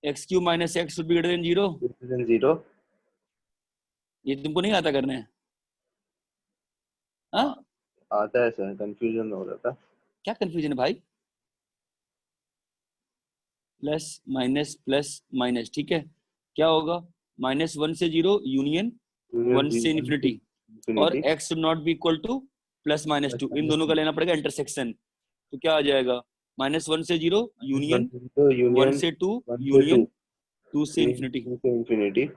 C: x³ - x should be greater than 0। ये तुमको नहीं आता करने? हाँ
A: आता है सर, कंफ्यूजन हो रहा था।
C: क्या कंफ्यूजन है भाई? प्लस माइनस प्लस माइनस, ठीक है। क्या होगा? -1 से 0 यूनियन 1 से इन्फिनिटी, और x should not be equal to +-2। इन दोनों का लेना पड़ेगा इंटरसेक्शन। तो क्या आ जाएगा? -1 से 0 यूनियन 1 से 2 यूनियन 2 से इन्फिनिटी।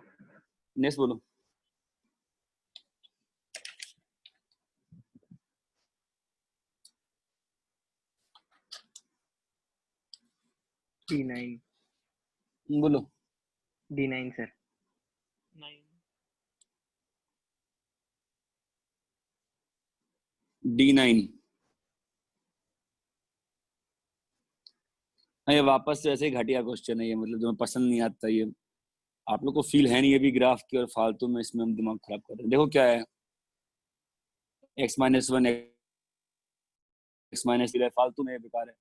C: नेक्स्ट बोलो।
H: D9
C: बोलो।
H: D9 sir.
C: D9। ये वापस से ऐसे ही घटिया क्वेश्चन है ये, मतलब तुम्हें पसंद नहीं आता ये। आप लोग को फील है नहीं ये भी ग्राफ की, और फालतू में इसमें हम दिमाग खराब कर रहे हैं। देखो क्या है, x-1 x-3 फालतू में बेकार है।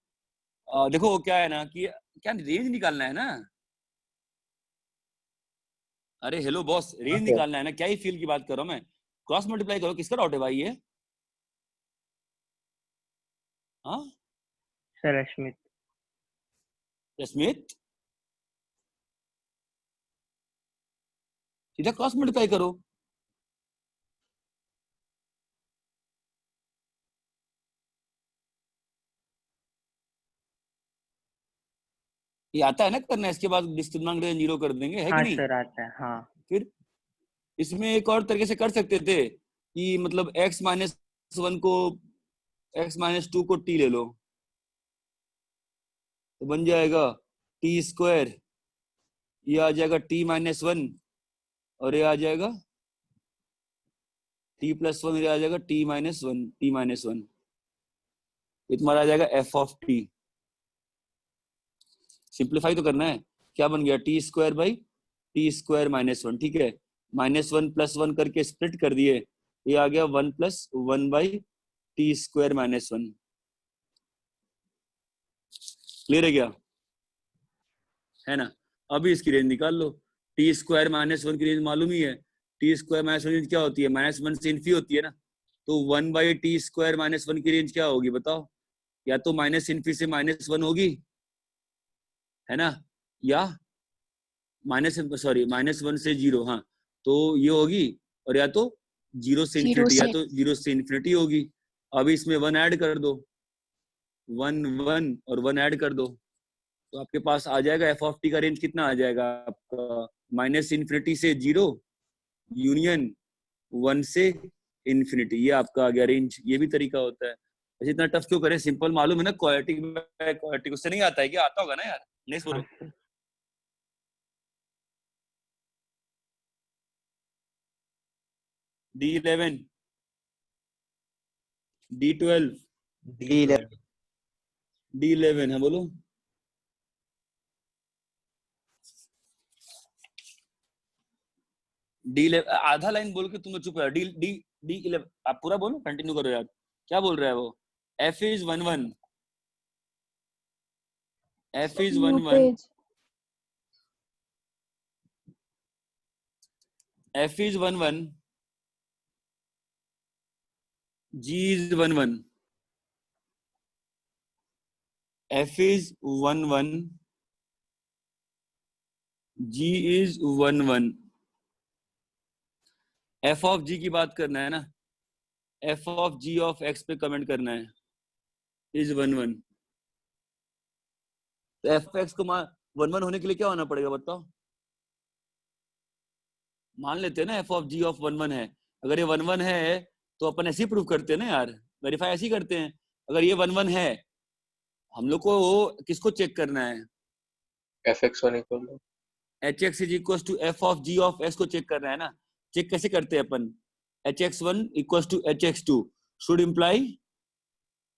C: देखो क्या है ना कि क्या रेंज निकालना है ना। अरे हेलो बॉस, रेंज निकालना है ना, क्या ही फील की बात कर रहा हूं मैं। क्रॉस मल्टीप्लाई करो। किसका डाउट है भाई ये? हाँ
H: सर अश्मित।
C: रश्मित, सीधा क्रॉस मल्टीप्लाई करो। ये आता है ना करना, इसके बाद डिस्क्रिमिनेंट 0 कर देंगे, है कि नहीं?
H: सर आता है। हाँ
C: फिर इसमें एक और तरीके से कर सकते थे कि मतलब x-1 को x-2 को t ले लो, तो बन जाएगा t²। ये आ जाएगा t-1, और ये आ जाएगा t+1, ये आ जाएगा t-1। ये तुम्हारा आ जाएगा f(t). सिंप्लीफाई तो करना है। क्या बन गया? t² बाई t² -1, ठीक है। -1 + 1 करके स्प्लिट कर दिए, ये आ गया 1 + 1 बाई t² -1। क्लियर है क्या? है ना? अभी इसकी रेंज निकाल लो। t² -1 की रेंज मालूम ही है। t² -1 क्या होती है? -1 से इन्फी होती है ना। तो 1 बाई t² -1 की रेंज क्या होगी बताओ? या तो -∞ से -1 होगी, है ना, या -1 से 0, हाँ, तो ये होगी, और या तो जीरो से
E: Zero
C: इन्फिनिटी, या
E: से-
C: तो जीरो से इन्फिनिटी होगी। अब इसमें 1 ऐड कर दो, 1 1 और 1 ऐड कर दो, तो आपके पास आ जाएगा एफ ऑफ टी का रेंज कितना आ जाएगा आपका, माइनस इन्फिनिटी से जीरो यूनियन 1 से इन्फिनिटी, ये आपका आ गया रेंज। ये भी तरीका होता है। वैसे इतना टफ क्यों करें, सिंपल मालूम है ना, क्वाड्रेटिक उससे नहीं आता है क्या? आता होगा ना यार। नेक्स्ट बोलो। D11 D12
D: D11
C: D11 है, बोलो। D11 आधा लाइन बोल के तुम लोग चुप रहो। D11 आप पूरा बोलो, कंटिन्यू करो यार। क्या बोल रहा है वो? F is 1 1, F is 1
G: New
C: 1,
G: page.
C: F is 1 1, G is 1 1, F is 1 1, G is 1 1। F of G की बात करना है ना, F of G of X पे कमेंट करना है, is 1 1। तो एफ एक्स को 1 1 होने के लिए क्या होना पड़ेगा बताओ? मान लेते हैं ना एफ ऑफ जी ऑफ 1 1 है। अगर ये 1 1 है तो अपन ऐसे ही प्रूव करते हैं ना यार, वेरीफाई ऐसे ही करते हैं। अगर ये 1 1 है, हम लोग को किसको चेक करना है?
F: fx1 equal to
C: h x is equal to f of g of s को चेक करना है ना। चेक कैसे करते हैं अपन? hx1 equal to hx2 should imply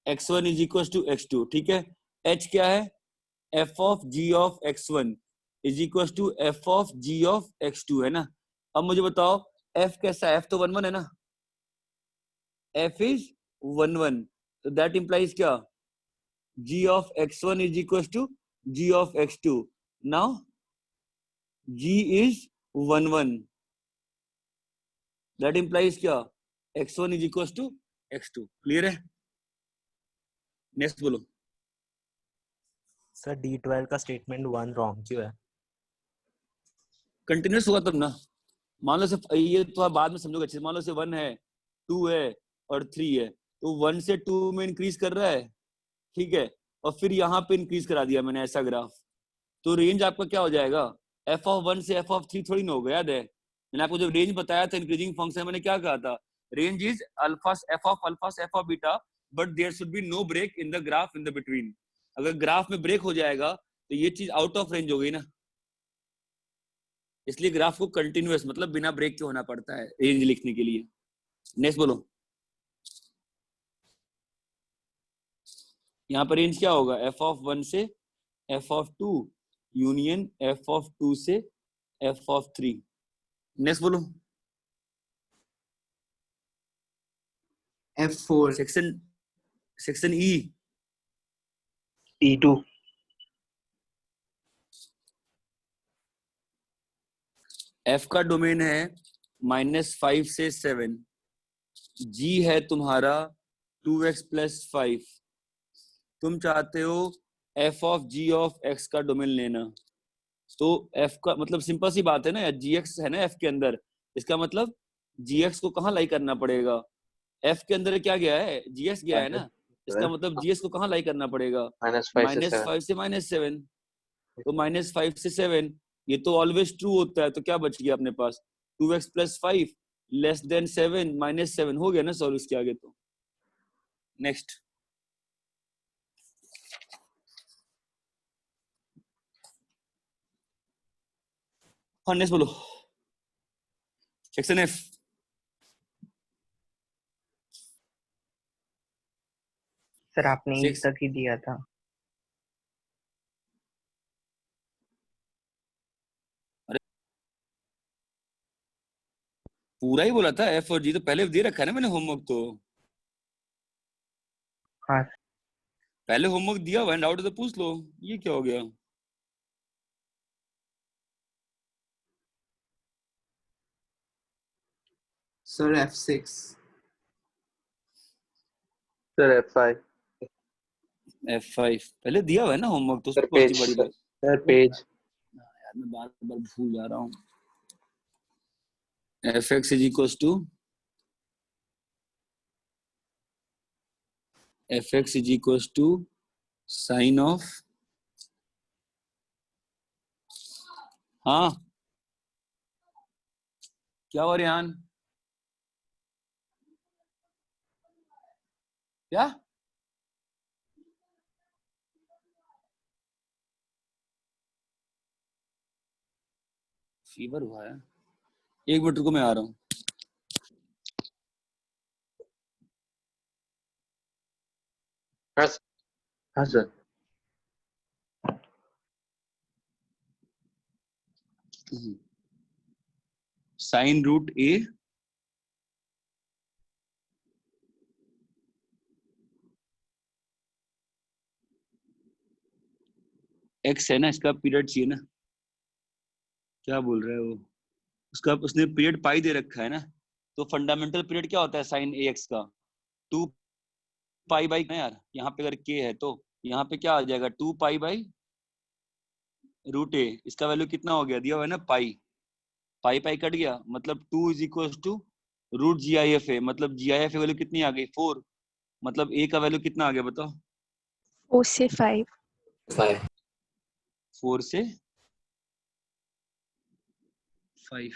C: x1 is equal to x2, ठीक है। h क्या है? f of g of x1 is equal to f of g of x2 है ना। अब मुझे बताओ f कैसा है? f तो 1 1 है ना, f इज 1 1, तो दैट इंप्लाइज क्या? g of x1 is equal to g of x2। Now g is 1 1, that implies क्या? x1 is equal to x2। Clear है? नेक्स्ट बोलो।
I: सर D12 का स्टेटमेंट 1 रॉन्ग क्यों है?
C: कंटिन्यूस होगा तब ना। मान लो सिर्फ ये तो आप बाद में समझोगे अच्छे से। मान लो सिर्फ 1 है, 2 है और 3 है, तो 1 से 2 में इंक्रीज कर रहा है, ठीक है, और फिर यहाँ पे इंक्रीज करा दिया मैंने ऐसा ग्राफ, तो रेंज आपका क्या हो जाएगा? f ऑफ 1 से f ऑफ 3 थोड़ी ना होगा, याद है? मैंने आपको जब रेंज बताया था इंक्रीजिंग फंक्शन, मैंने क्या कहा था? Range is alpha f of beta, but there should be no break in the graph in the between. अगर ग्राफ में ब्रेक हो जाएगा तो ये चीज आउट ऑफ रेंज हो गई ना, इसलिए ग्राफ को कंटिन्यूअस मतलब बिना ब्रेक के होना पड़ता है रेंज लिखने के लिए। नेक्स्ट बोलो। यहाँ पर रेंज क्या होगा? f ऑफ 1 से f of 2 union f of 2 से f ऑफ 3। नेक्स्ट बोलो।
D: F4
C: section E
H: E2
C: f का डोमेन है -5 से 7, g है तुम्हारा 2x + 5। तुम चाहते हो f of g of x का डोमेन लेना, तो f का मतलब सिंपल सी बात है ना, gx है ना f के अंदर, इसका मतलब gx को कहाँ लाई करना पड़ेगा? f के अंदर क्या गया है? gx गया है ना, इसका मतलब gx को कहाँ लाई करना पड़ेगा? -5 से -7। तो -5 से 7 ये तो ऑलवेज ट्रू होता है, तो क्या बच गया अपने पास? 2x + 5 < 7 -7 हो गया ना सॉल्व इसके आगे। तो नेक्स्ट। हाँ नेक्स्ट बोलो। Section F.
H: सर आपने E तक ही दिया था।
C: पूरा ही बोला था, एफ और जी तो पहले दे रखा है ना मैंने होमवर्क। तो
H: हाँ
C: पहले होमवर्क दिया हुआ है, डाउट तो पूछ लो। ये क्या हो गया?
D: Sir F6
A: sir F5
C: F5 पहले दिया हुआ है ना होमवर्क, तो
F: सर
C: उसको
F: पेज
C: बड़ी बात
F: सर पेज
C: यार मैं बार बार भूल जा रहा हूँ। fx is equal to f x is equal to sine of, हाँ क्या हो रियान, क्या फीवर हुआ है? एक मिनट रुको, मैं आ रहा हूँ।
F: हाँ सर।
C: साइन रूट ए एक्स है ना, इसका पीरियड चाहिए ना, क्या बोल रहा है वो, उसका उसने पीरियड पाई दे रखा है ना, तो फंडामेंटल पीरियड क्या होता है साइन ए एक्स का, 2 पाई बाई ना यार, यहाँ पे अगर के है तो यहाँ पे क्या आ जाएगा 2 पाई बाई रूट ए, इसका वैल्यू कितना हो गया, दिया हुआ है ना पाई, पाई पाई कट गया, मतलब 2 is equal to root g i f a, मतलब g i f A value कितनी आ गई 4, मतलब ए का वैल्यू कितना आ गया बताओ,
E: 4 से 5.
C: 4 से 5,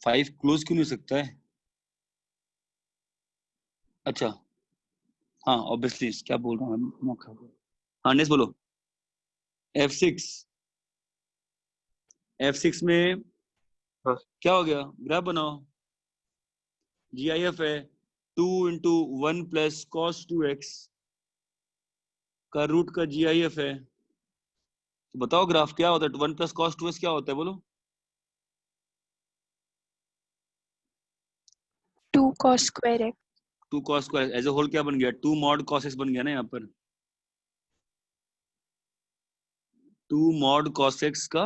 C: 5 क्लोज क्यों नहीं हो सकता है, अच्छा हाँ ऑब्वियसली, क्या बोल रहा हूँ मौका, हाँ नेक्स्ट बोलो। F6 में
F: हाँ।
C: क्या हो गया, ग्राफ बनाओ, जी आई एफ है 2 इंटू 1 प्लस कॉस 2x का रूट का जी आई एफ है, तो बताओ ग्राफ क्या होता है, 1 प्लस कॉस 2x क्या होता है बोलो,
E: 2 cos square x.
C: 2 cos square as a whole क्या बन गया, 2 मॉड cos x बन गया ना यहाँ पर, 2 मॉड cos x का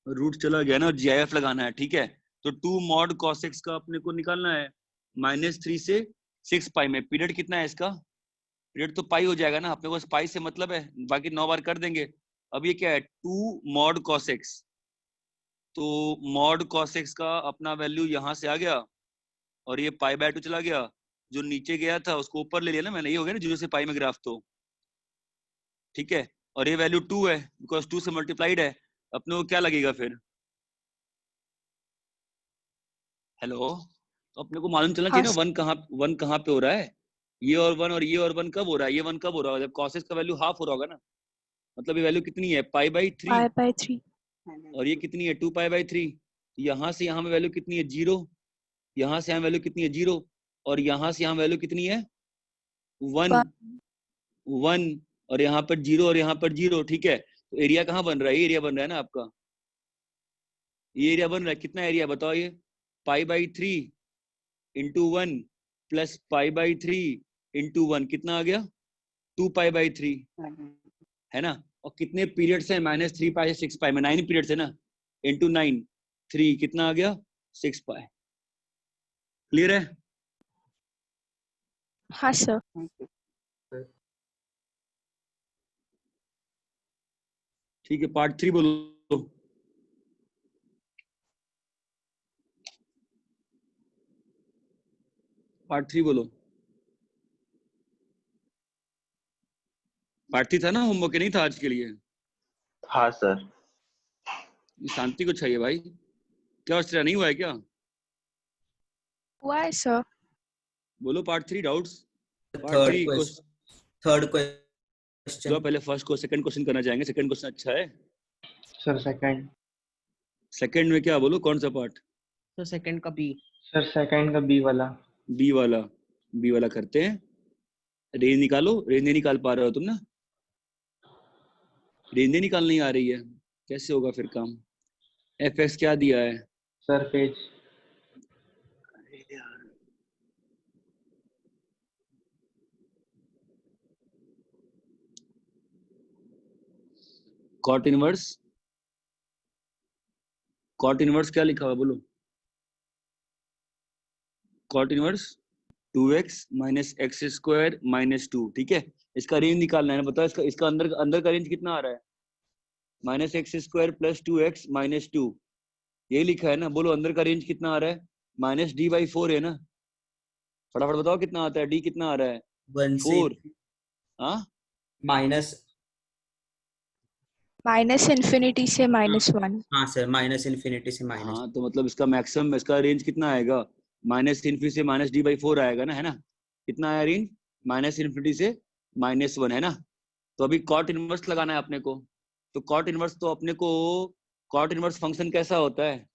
C: रूट चला गया ना, और जी आई एफ लगाना है, ठीक है, तो 2 मॉड cos x का अपने को निकालना है -3 से 6 पाई में, पीरियड कितना है इसका, पीरियड तो पाई हो जाएगा ना, अपने को बस पाई से मतलब है, बाकी 9 बार कर देंगे। अब ये क्या है 2 मॉड cos x, तो मॉड cos x का अपना वैल्यू यहाँ से आ गया, और ये पाई बाय 2 चला गया, जो नीचे गया था उसको ऊपर ले लिया ना मैंने, ये हो गया ना 0 से पाई में ग्राफ, तो ठीक है, और ये वैल्यू 2 है बिकॉज 2 से मल्टीप्लाइड है, अपने को क्या लगेगा फिर, हेलो, तो अपने को मालूम चलना चाहिए ना वन कहाँ पे हो रहा है, ये और वन कब हो रहा है, ये वन कब हो रहा है, जब cos x का वैल्यू हाफ हो रहा होगा ना, मतलब ये वैल्यू कितनी है पाई बाई 3,
E: pi by 3.
C: और ये कितनी है 2 पाई बाई 3, यहाँ से यहाँ में वैल्यू कितनी है 0, यहाँ से यहाँ वैल्यू कितनी है 0, और यहाँ से यहाँ वैल्यू कितनी है 1, और यहाँ पर 0 और यहाँ पर 0, ठीक है, तो एरिया कहाँ बन रहा है, ये एरिया बन रहा है ना आपका, ये एरिया बन रहा है, कितना एरिया बताओ, ये pi by 3 into 1 plus pi by 3 into 1 कितना आ गया 2 पाई बाई 3 है ना, और कितने पीरियड्स हैं -3 पाई से 6 पाई में, 9 पीरियड्स है ना, इंटू 9 3 कितना आ गया 6 पाई, क्लियर है,
E: हाँ सर.
C: ठीक है, पार्ट 3 बोलो, पार्ट 3 बोलो, पार्ट 3 था ना, होमवर्क नहीं था आज के लिए,
F: हाँ सर।
C: शांति को चाहिए भाई, क्या ऑस्ट्रेलिया नहीं हुआ है क्या,
E: हुआ है सर.
C: बोलो पार्ट 3 डाउट्स,
D: थर्ड क्वेश्चन।
C: जो पहले फर्स्ट को सेकंड क्वेश्चन करना चाहेंगे, सेकंड क्वेश्चन अच्छा है,
A: सर सेकंड।
C: सेकंड में क्या बोलो कौन सा पार्ट,
H: तो सेकंड का बी।
A: सर सेकंड का बी वाला।
C: बी वाला करते हैं, रेंज निकालो, रेंज नहीं निकाल पा रहे हो तुम ना, रेंज नहीं निकालनी आ रही है, कैसे होगा फिर काम, एफ एक्स क्या दिया है
A: सर पेज।
C: कॉट इनवर्स क्या लिखा हुआ बोलो, cot inverse 2x minus x square minus 2, ठीक है, इसका रेंज निकालना है ना, बताओ इसका अंदर का रेंज कितना आ रहा है, -x square plus 2x minus 2, यही लिखा है ना, बोलो अंदर का रेंज कितना आ रहा है -d/4 है ना, फटाफट बताओ कितना आता है, d कितना आ रहा है
D: 1 से
C: 4 हाँ
D: माइनस,
E: माइनस इन्फिनिटी से -1।
D: हाँ सर, माइनस इन्फिनिटी से माइनस।
C: हाँ, तो मतलब इसका मैक्सिमम, इसका रेंज कितना आएगा? -∞ से -d/4 आएगा ना, है ना? कितना आया रेंज? -∞ से -1, है ना? तो अभी कॉट इनवर्स लगाना है अपने को। तो कॉट इनवर्स तो अपने को, कॉट इनवर्स फंक्शन कैसा होता है?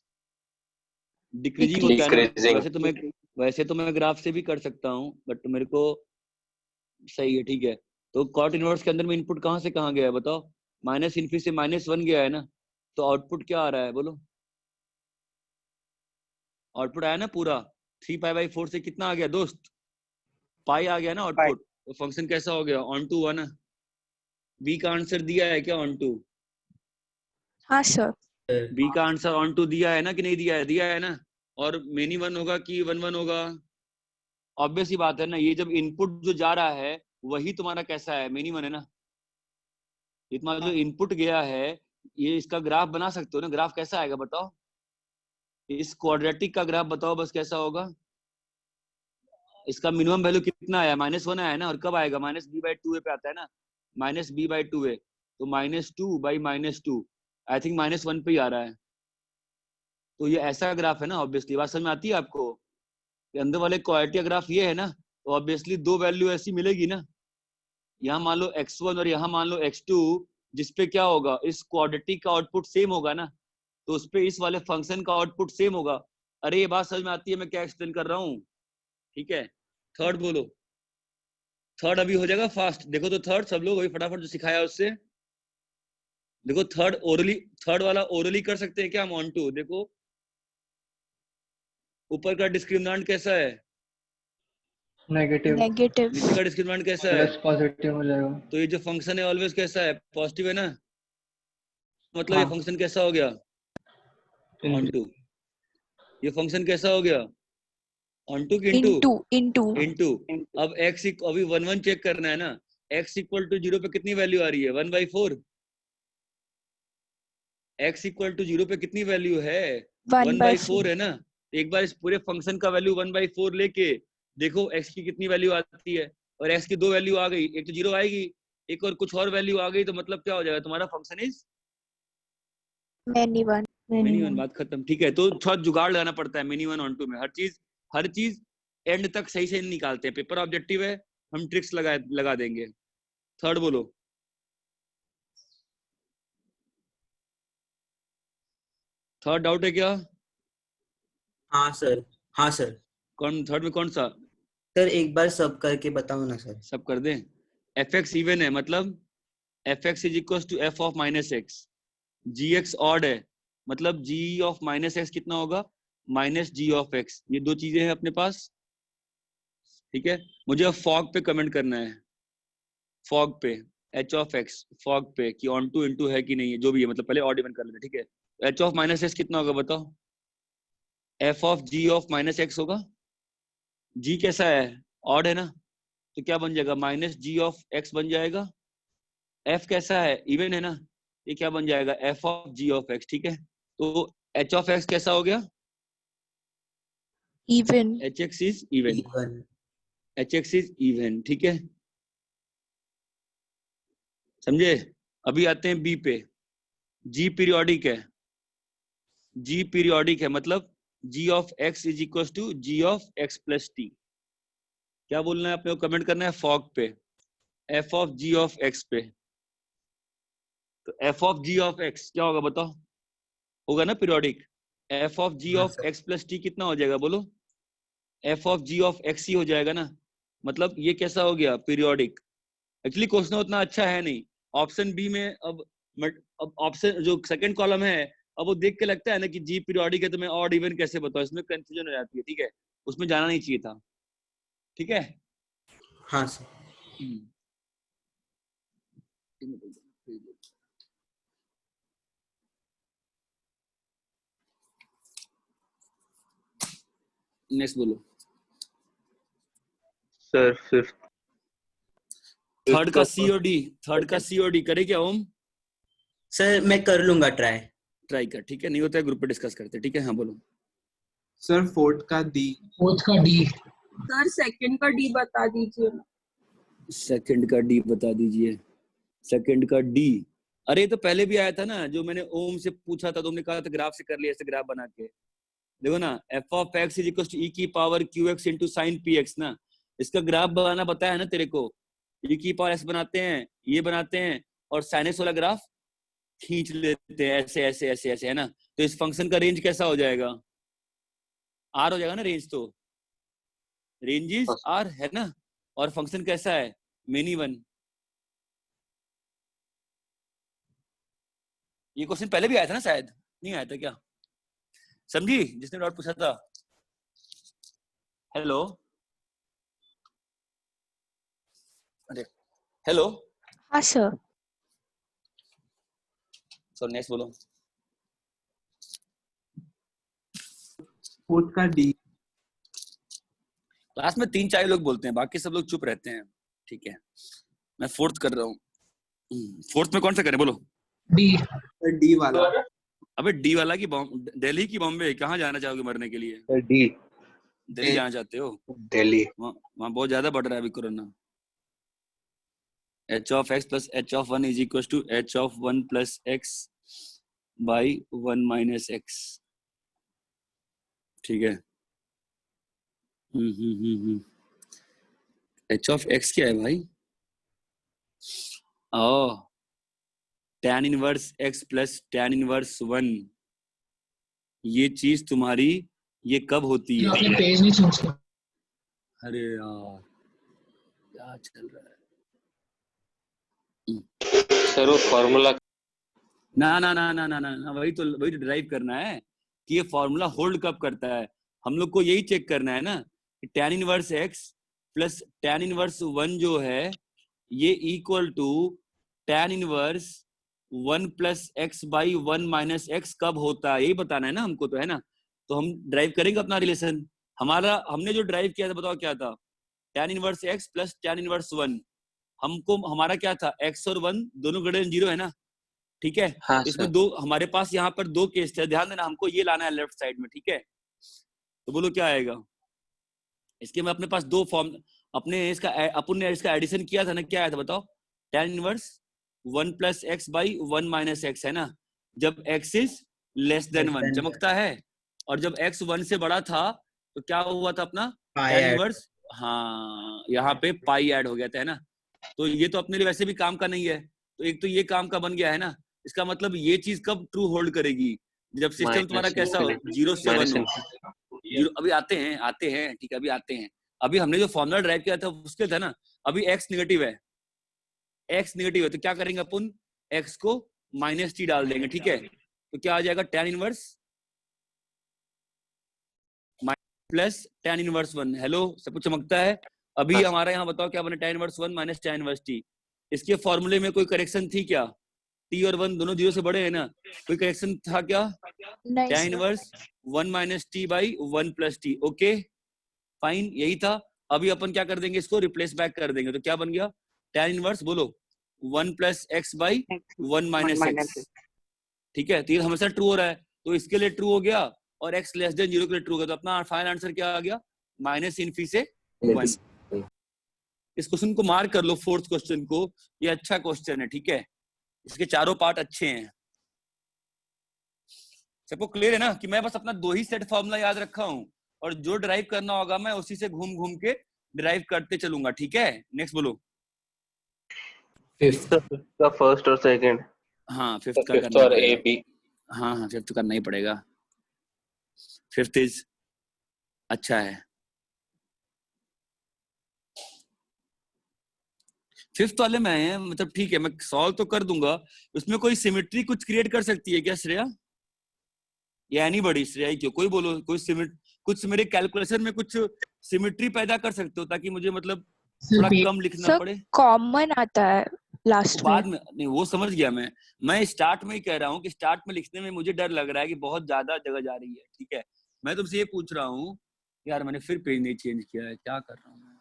C: डिक्रीजिंग होता है ना?
F: Decreasing.
C: वैसे तो मैं ग्राफ से भी कर सकता हूँ, बट मेरे को सही है, ठीक है। तो कॉट इनवर्स के अंदर में इनपुट कहाँ से कहाँ गया है बताओ? -∞ से -1 गया है ना? तो आउटपुट क्या आ रहा है बोलो? आउटपुट आया ना पूरा 3π/4 से कितना आ गया दोस्त? पाई आ गया ना आउटपुट। तो फंक्शन कैसा हो गया? ऑन टू हुआ ना? बी का आंसर दिया है क्या ऑन टू?
E: हाँ सर।
C: बी का आंसर ऑन टू दिया है ना कि नहीं दिया है? दिया है ना? और मेनी 1 होगा कि 1 होगा? ऑब्वियस ही बात है ना, ये जब इनपुट जो जा रहा है वही तुम्हारा कैसा है? मेनी 1 है ना? ये तुम्हारा जो इनपुट गया है, ये इसका ग्राफ बना सकते हो ना? ग्राफ कैसा आएगा बताओ? इस क्वाड्रेटिक का ग्राफ बताओ बस कैसा होगा? इसका मिनिमम वैल्यू कितना आया? -1 आया ना? और कब आएगा? -b/2a पे आता है ना? -b/2a, तो -2/-2 आई थिंक -1 पे ही आ रहा है। तो ये ऐसा ग्राफ है ना, ऑब्वियसली। बात समझ में आती है आपको? ये अंदर वाले क्वाड्रेटिक ग्राफ ये है ना, तो ऑब्वियसली दो वैल्यू ऐसी मिलेगी ना। यहाँ मान लो x1 और यहाँ मान लो x2, जिसपे क्या होगा? इस क्वाड्रेटिक का आउटपुट सेम होगा ना, तो उस पे इस वाले फंक्शन का आउटपुट सेम होगा। अरे ये बात समझ में आती है मैं क्या एक्सप्लेन कर रहा हूँ? ठीक है, थर्ड बोलो। थर्ड अभी हो जाएगा फास्ट। देखो तो थर्ड सब लोग वही फटाफट जो सिखाया उससे देखो। थर्ड ओरली, थर्ड वाला ओरली कर सकते हैं क्या हम? ऑन टू देखो, ऊपर का डिस्क्रिमिनेंट कैसा है?
A: नेगेटिव।
E: नेगेटिव।
C: नीचे का डिस्क्रिमिनेंट कैसा है?
A: प्लस पॉजिटिव हो जाएगा।
C: तो ये जो फंक्शन है ऑलवेज कैसा है? पॉजिटिव है ना? मतलब ये
A: हाँ।
C: फंक्शन कैसा हो गया? Onto. ये फंक्शन कैसा हो गया? ऑन टू की इनटू? इनटू। अब x अभी 1 चेक करना है ना। x = 0 पे कितनी वैल्यू आ रही है? 1/4। x = 0 पे कितनी वैल्यू है? 1/4 है ना? एक बार इस पूरे फंक्शन का वैल्यू 1/4 लेके देखो x की कितनी वैल्यू आती है। और x की दो वैल्यू आ गई, एक तो 0 आएगी, एक और कुछ और वैल्यू आ गई, तो मतलब क्या हो जाएगा? तुम्हारा function is
E: many one.
C: Many 1। बात खत्म, ठीक है। तो थोड़ा जुगाड़ लगाना पड़ता है मेनी 1 ऑन टू में। हर चीज एंड तक सही से नहीं निकालते हैं। पेपर ऑब्जेक्टिव है, हम ट्रिक्स लगा देंगे। थर्ड बोलो। थर्ड डाउट है क्या?
D: हाँ सर, हाँ सर।
C: कौन थर्ड में? कौन सा?
D: सर एक बार सब करके बताओ ना सर।
C: सब कर दें। fx इवन है, मतलब fx = f of -x। gx odd है, मतलब g of -x कितना होगा? -g of x। ये दो चीजें हैं अपने पास, ठीक है। मुझे अब फॉग पे कमेंट करना है। फॉग पे h of x, फॉग पे कि ऑन टू इनटू है कि नहीं है, जो भी है, मतलब पहले ऑड इवन कर लेते, ठीक है। h of -x कितना होगा बताओ? f of g of -x होगा। g कैसा है? ऑड है ना, तो क्या बन जाएगा? -g of x बन जाएगा। f कैसा है? इवन है ना, ये क्या बन जाएगा? f of g of x, ठीक है। तो h of x कैसा हो गया?
E: Even.
C: hx is even. hx is even, ठीक है, समझे? अभी आते हैं b पे। g पीरियोडिक है। g पीरियोडिक है, मतलब g of x = g of x plus t। क्या बोलना है अपने को? कमेंट करना है फॉग पे, f of g of x पे। तो f of g of x क्या होगा बताओ? होगा ना periodic. f of g of x plus t कितना हो जाएगा बोलो? f of g of x ही हो जाएगा ना। मतलब ये कैसा हो गया? पीरियोडिक। एक्चुअली क्वेश्चन उतना अच्छा है नहीं। ऑप्शन बी में अब ऑप्शन जो सेकंड कॉलम है, अब वो देख के लगता है ना कि जी पीरियोडिक है, तो मैं ऑड इवन कैसे बताऊं? इसमें कंफ्यूजन हो जाती है, ठीक है। उसमें जाना नहीं चाहिए था, ठीक है।
D: हाँ सर।
C: नेक्स्ट बोलो।
F: Sir fifth.
C: थर्ड का सीओडी करे क्या ओम?
D: सर मैं कर लूंगा
C: ट्राई कर, ठीक है। नहीं होता है ग्रुप पे डिस्कस करते, ठीक है। हाँ बोलो।
J: सर फोर्थ का डी।
G: सर सेकंड का डी बता दीजिए।
C: सेकंड का डी बता दीजिए। सेकंड का डी, अरे तो पहले भी आया था ना, जो मैंने ओम से पूछा था, तुमने कहा था ग्राफ से कर लिया, ऐसे ग्राफ बना के देखो ना, F of X is equal to E की power Q X into sine P X ना, इसका ग्राफ बनाना बताया है ना तेरे को। ई की पावर एक्स बनाते हैं, ये बनाते हैं, और साइनस वाला ग्राफ खींच लेते हैं ऐसे ऐसे ऐसे ऐसे, है ना। तो इस फंक्शन का रेंज कैसा हो जाएगा, आर हो जाएगा ना रेंज, तो रेंज इज आर है ना। और फंक्शन कैसा है, मेनी वन। ये क्वेश्चन पहले भी आया था ना, शायद नहीं आया था क्या, समझी जिसने डाउट पूछा था। हेलो, अरे हेलो,
E: हाँ सर।
C: सर नेक्स्ट बोलो।
J: फोर्थ का डी।
C: क्लास में 3-4 लोग बोलते हैं, बाकी सब लोग चुप रहते हैं, ठीक है। मैं फोर्थ कर रहा हूँ। फोर्थ में कौन सा करें बोलो।
J: डी, डी वाला।
C: अबे डी वाला की दिल्ली की बॉम्बे, कहाँ जाना चाहोगे मरने के लिए।
F: डी।
C: दिल्ली जाना चाहते हो,
F: दिल्ली।
C: वहाँ बहुत ज्यादा बढ़ रहा है अभी corona. h of x plus h of 1 is equals to h of 1 plus x by 1 minus x, ठीक है। h of x क्या है भाई, ओ tan inverse x plus tan inverse 1, ये चीज तुम्हारी ये कब होती है।
J: आपने पेज नहीं चेंज किया।
C: अरे यार क्या चल रहा है
F: सर वो फॉर्मूला।
C: ना ना ना ना ना ना ना, वही तो ड्राइव करना है कि ये फॉर्मूला होल्ड कब करता है। हम लोग को यही चेक करना है ना कि tan inverse x plus tan inverse 1 जो है ये equal to tan inverse 1 plus x by 1 minus x कब होता है, यही बताना है ना हमको, तो है ना। तो हम ड्राइव करेंगे अपना रिलेशन। हमारा हमने जो ड्राइव किया था बताओ क्या था, tan inverse x plus tan inverse 1। हमको हमारा क्या था, x और 1 दोनों ग्रेटर देन 0 है ना, ठीक है।
F: हाँ
C: तो इसमें
F: सर।
C: दो, हमारे पास यहाँ पर दो केस थे, ध्यान देना, हमको ये लाना है लेफ्ट साइड में, ठीक है। तो बोलो क्या आएगा इसके में, अपने पास दो फॉर्म, अपने इसका अपन ने इसका एडिशन किया था ना, क्या आया था बताओ, tan inverse 1 plus x by 1 minus x, है ना। जब x इज लेस देन 1 चमकता है, और जब x 1 से बड़ा था तो क्या हुआ था अपना tan इनवर्स, हाँ यहाँ पे पाई ऐड हो गया था, है ना। तो ये तो अपने लिए वैसे भी काम का नहीं है, तो एक तो ये काम का बन गया है ना। इसका मतलब ये चीज कब ट्रू होल्ड करेगी, जब सिस्टम तुम्हारा कैसा हो, 0 से 1 हो। अभी आते हैं ठीक है, अभी आते हैं। अभी हमने जो फॉर्मूला ड्राइव किया था उसके था ना, अभी x नेगेटिव है, x नेगेटिव है, तो क्या करेंगे अपन, x को माइनस टी डाल देंगे, ठीक है। तो क्या आ जाएगा, tan inverse plus tan inverse 1। Hello, सब कुछ चमकता है। अभी हमारा यहाँ बताओ क्या बने, tan inverse 1 minus tan inverse t। इसके फॉर्मूले में कोई करेक्शन थी क्या, t और 1 दोनों 0 से बड़े हैं ना, कोई करेक्शन था क्या,
E: नहीं
C: tan
E: sir.
C: Inverse 1 minus T by 1 plus T, okay fine, यही था। अभी अपन क्या कर देंगे, इसको रिप्लेस बैक कर देंगे, तो क्या बन गया, tan इनवर्स बोलो 1 plus x by 1 minus x, ठीक है। तो ये हमेशा ट्रू हो रहा है, तो इसके लिए ट्रू हो गया, और x लेस देन 0 के लिए ट्रू हो गया। तो अपना फाइनल आंसर क्या आ गया, माइनस इनफी से 1। इस क्वेश्चन को मार्क कर लो, फोर्थ क्वेश्चन को, ये अच्छा क्वेश्चन है, ठीक है। इसके चारों पार्ट अच्छे हैं। सबको क्लियर है ना कि मैं बस अपना 2 ही सेट फॉर्मूला याद रखा हूं, और जो ड्राइव करना होगा मैं उसी से घूम घूम के ड्राइव करते चलूंगा, ठीक है। नेक्स्ट बोलो।
F: फिफ्थ का फर्स्ट और सेकंड।
C: हाँ फिफ्थ का
F: फिफ्थ
C: करना
F: और ए
C: पड़ेगा।
F: बी।
C: हाँ फिफ्थ करना ही पड़ेगा, फिफ्थ इज अच्छा है। फिफ्थ वाले में मतलब ठीक है, मैं सॉल्व तो कर दूंगा, उसमें कोई सिमेट्री कुछ क्रिएट कर सकती है क्या श्रेया, या एनी बड़ी, श्रेया ही क्यों, कोई बोलो, कोई कुछ मेरे कैलकुलेशन में कुछ सिमेट्री पैदा कर सकते हो, ताकि मुझे मतलब थोड़ा कम लिखना
E: सर
C: पड़े।
E: कॉमन आता है लास्ट
C: बाद
E: में।
C: में नहीं, वो समझ गया मैं स्टार्ट में ही कह रहा हूँ कि स्टार्ट में लिखने में मुझे डर लग रहा है कि बहुत ज्यादा जगह जा रही है, ठीक है। मैं तुमसे ये पूछ रहा हूँ, यार मैंने फिर पेज नहीं चेंज किया है, क्या कर रहा हूँ मैं।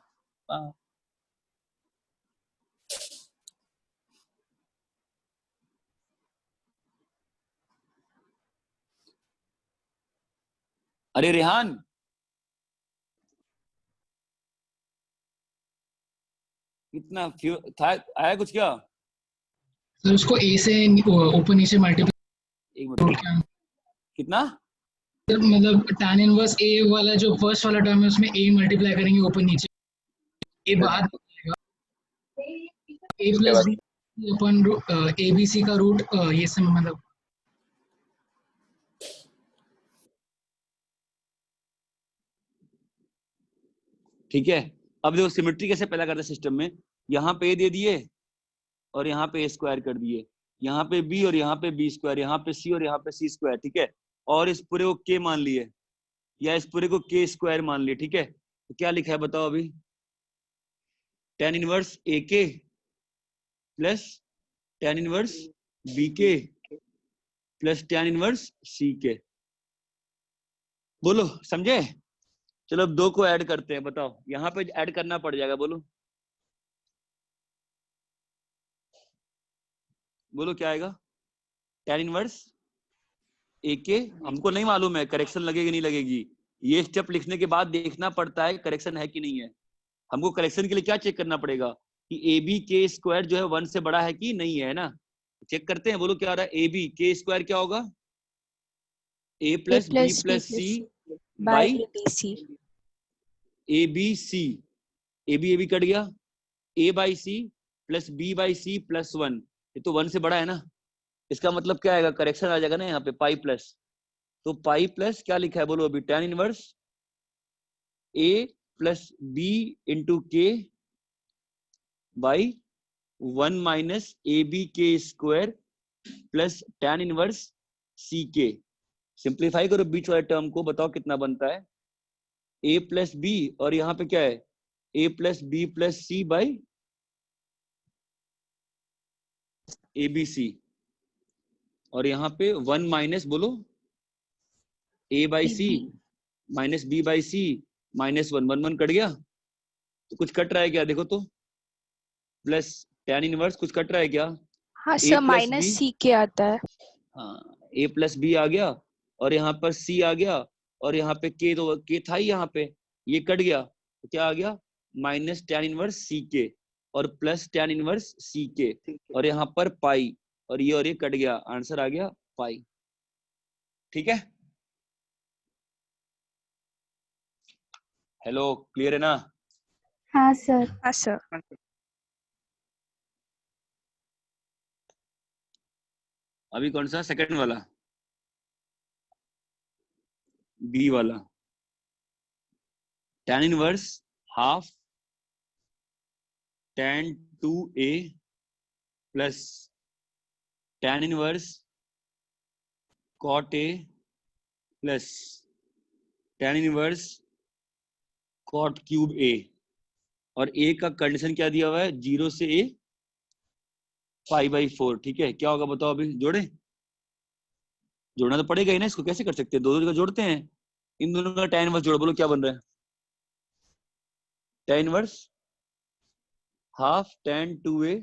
C: अरे रेहान, कितना था, आया कुछ क्या?
J: सर उसको ए से ऊपर नीचे मल्टीप्लाई
C: एक मिनट, कितना?
J: मतलब tan इनवर्स ए वाला जो फर्स्ट वाला टर्म है उसमें ए मल्टीप्लाई करेंगे ऊपर नीचे, ए बाहर A plus B upon A B C का रूट ये सब मतलब
C: ठीक है। अब देखो सिमेट्री कैसे पैदा करते हैं सिस्टम में, यहाँ पे ए दे दिए और यहाँ पे ए स्क्वायर कर दिए, यहाँ पे बी और यहाँ पे बी स्क्वायर, यहाँ पे सी और यहाँ पे सी स्क्वायर, ठीक है। और इस पूरे को के मान लिए या इस पूरे को के स्क्वायर मान लिए, ठीक है। तो क्या लिखा है बताओ अभी, tan इनवर्स ए के प्लस tan इनवर्स बी के प्लस tan इनवर्स सी के। बोलो समझे? चलो अब दो को ऐड करते हैं, बताओ यहाँ पे ऐड करना पड़ जाएगा, बोलो बोलो क्या आएगा? tan इनवर्स ए के, हमको नहीं मालूम है करेक्शन लगेगी नहीं लगेगी, ये स्टेप लिखने के बाद देखना पड़ता है करेक्शन है कि नहीं है। हमको करेक्शन के लिए क्या चेक करना पड़ेगा कि ए बी के स्क्वायर जो है 1 से बड़ा है कि नहीं है ना, चेक करते हैं। बोलो क्या आ रहा है, ए बी के स्क्वायर क्या होगा, A plus B plus C by A B C, A B cut गया, A by C plus B by C plus 1, ये तो 1 से बड़ा है ना, इसका मतलब क्या आएगा, करेक्शन आ जाएगा ना यहाँ पे पाई प्लस, तो पाई प्लस क्या लिखा है बोलो अभी, tan इनवर्स ए प्लस बी इंटू के बाई 1 माइनस ए बी के square plus tan inverse C के। सिंप्लीफाई करो बीच वाले टर्म को, बताओ कितना बनता है, ए प्लस बी और यहाँ पे क्या है A plus B plus C by A B C, और यहाँ पे 1 माइनस बोलो A by C minus B by C minus 1, 1 1 cut गया, तो कुछ कट रहा है क्या देखो तो, प्लस tan इनवर्स कुछ कट रहा है क्या?
E: हाँ सर, माइनस सी के आता है।
C: हाँ, ए प्लस बी आ गया और यहाँ पर सी आ गया और यहाँ पे के, तो के था ही यहाँ पे, ये कट गया तो क्या आ गया, माइनस tan इनवर्स सी के और प्लस tan इनवर्स सी के, और यहाँ पर पाई और ये कट गया, आंसर आ गया पाई। ठीक है, हेलो क्लियर है ना?
G: हाँ सर।
E: हाँ सर।
C: अभी कौन सा, सेकंड वाला, बी वाला, tan inverse half tan 2a plus tan inverse cot a plus tan inverse cot cube a, और a का कंडीशन क्या दिया हुआ है, 0 से a π/4। ठीक है, क्या होगा बताओ अभी, जोड़े, जोड़ना तो पड़ेगा ही ना, इसको कैसे कर सकते हैं, दो जगह जोड़ते हैं, इन दोनों का tan इनवर्स जोड़ो, बोलो क्या बन रहा है, tan inverse half tan 2a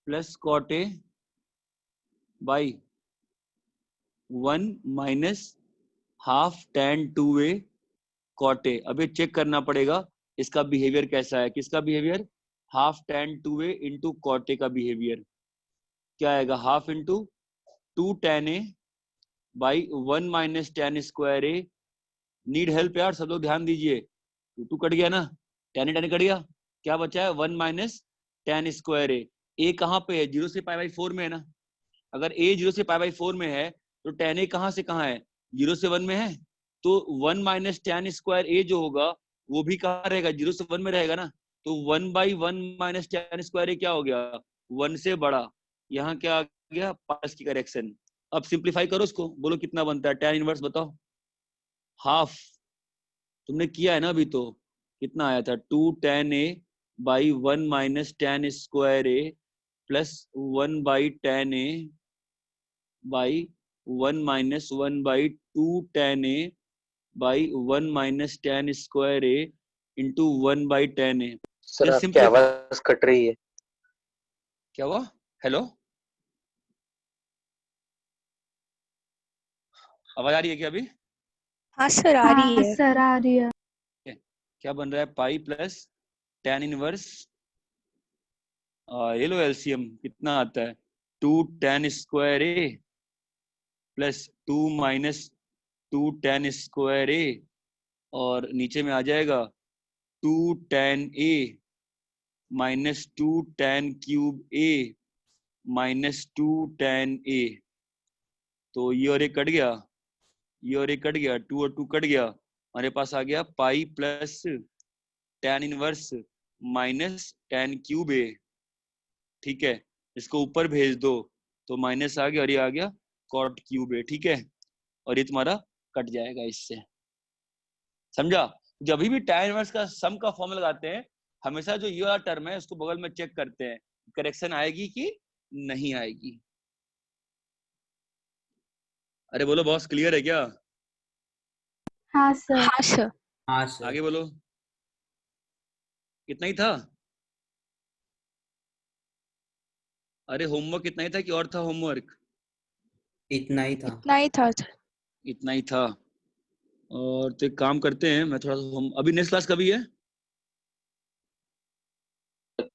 C: plus cot a by 1 minus half tan 2a cot a। अब ये चेक करना पड़ेगा इसका बिहेवियर कैसा है, किसका behaviour, half tan 2a into cot a का बिहेवियर क्या आएगा, half into 2 tan a by 1 minus tan square a। Need help यार, सब लोग ध्यान दीजिए, 2 कट गया ना, tan a कट गया, क्या बचा है 1 minus tan square a। a कहाँ पे है, 0 से π/4 में है ना, अगर a 0 से π/4 में है तो tan a कहाँ से कहाँ है, 0 से 1 में है, तो 1 माइनस tan स्क्वायर a जो होगा वो भी कहाँ रहेगा, 0 से 1 में रहेगा ना, तो 1/1 माइनस tan स्क्वायर a क्या हो गया, 1 से बड़ा, यहाँ क्या आ गया, पास की करेक्शन। अब सिंप्लीफाई करो इसको, बोलो कितना बनता है, tan इनवर्स बताओ, हाफ तुमने किया है ना अभी, तो कितना आया था, 2 tan a by 1 minus tan square a plus 1 by tan a by 1 minus 1 by 2 tan a by 1 minus tan square a into 1 by tan a।
F: Sir आपकी आवाज कट रही है।
C: क्या हुआ, हेलो आवाज आ रही है क्या अभी?
E: हाँ सर, आ रही है।
G: सर आ रही है।
C: क्या बन रहा है, पाई प्लस tan इनवर्स, ये लो एलसीएम कितना आता है 2 tan स्क्वायर ए प्लस 2 माइनस 2 tan स्क्वायर ए और नीचे में आ जाएगा 2 tan ए माइनस 2 tan क्यूब ए माइनस 2 tan ए। तो ये और ये कट गया, ये और ये कट गया, 2 और 2 कट गया, हमारे पास आ गया pi plus tan inverse minus tan cube A. ठीक है, इसको ऊपर भेज दो तो माइनस आ गया और ये आ गया cot क्यूब ए। ठीक है, और ये तुम्हारा कट जाएगा इससे, समझा? जब भी tan इनवर्स का सम का फॉर्मूला लगाते हैं हमेशा जो ये वाला टर्म है उसको बगल में चेक करते हैं करेक्शन आएगी कि नहीं आएगी। अरे बोलो बॉस, क्लियर है क्या?
G: हाँ सर।
E: हाँ सर।
D: हाँ सर।
C: आगे बोलो। इतना ही था? अरे होमवर्क इतना ही था कि और था होमवर्क?
D: इतना ही था।
E: इतना ही था सर।
C: इतना ही था। और तो एक काम करते हैं, मैं थोड़ा सा अभी नेक्स्ट क्लास कभी है?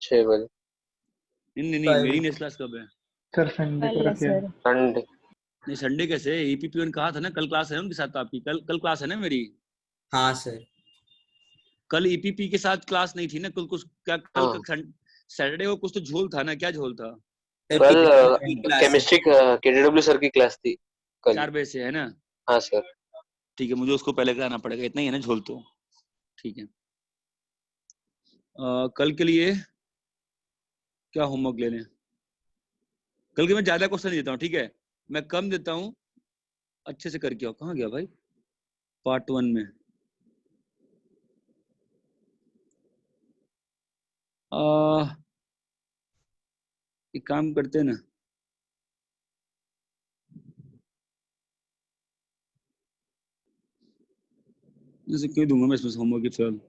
F: 6 बजे।
C: नहीं मेरी नेक्स्ट क्लास कब है?
A: सर संडे को रखिए।
F: संडे।
C: नहीं संडे कैसे? ईपीपी ने कहा था ना कल क्लास है उनके साथ आपकी, कल क्लास है ना मेरी?
D: हाँ सर।
C: कल ईपीपी के साथ क्लास नहीं थी ना, कल कुछ क्या कल सैटरडे को कुछ तो झोल था ना, क्या झोल था?
F: कल केमिस्ट्री केडब्ल्यू सर की क्लास थी कल।
C: 4 बजे से है ना?
F: हाँ सर।
C: ठीक है, मुझे उसको पहले कराना पड़ेगा, इतना ही है ना झोल तो। ठीक है, कल के लिए क्या होमवर्क ले लें? कल के मैं ज्यादा क्वेश्चन देता हूँ, ठीक है? मैं कम देता हूँ, अच्छे से करके आओ। कहाँ गया भाई पार्ट 1 में? एक काम करते हैं ना, जैसे क्यों दूंगा मैं इसमें होमवर्क की फिलहाल।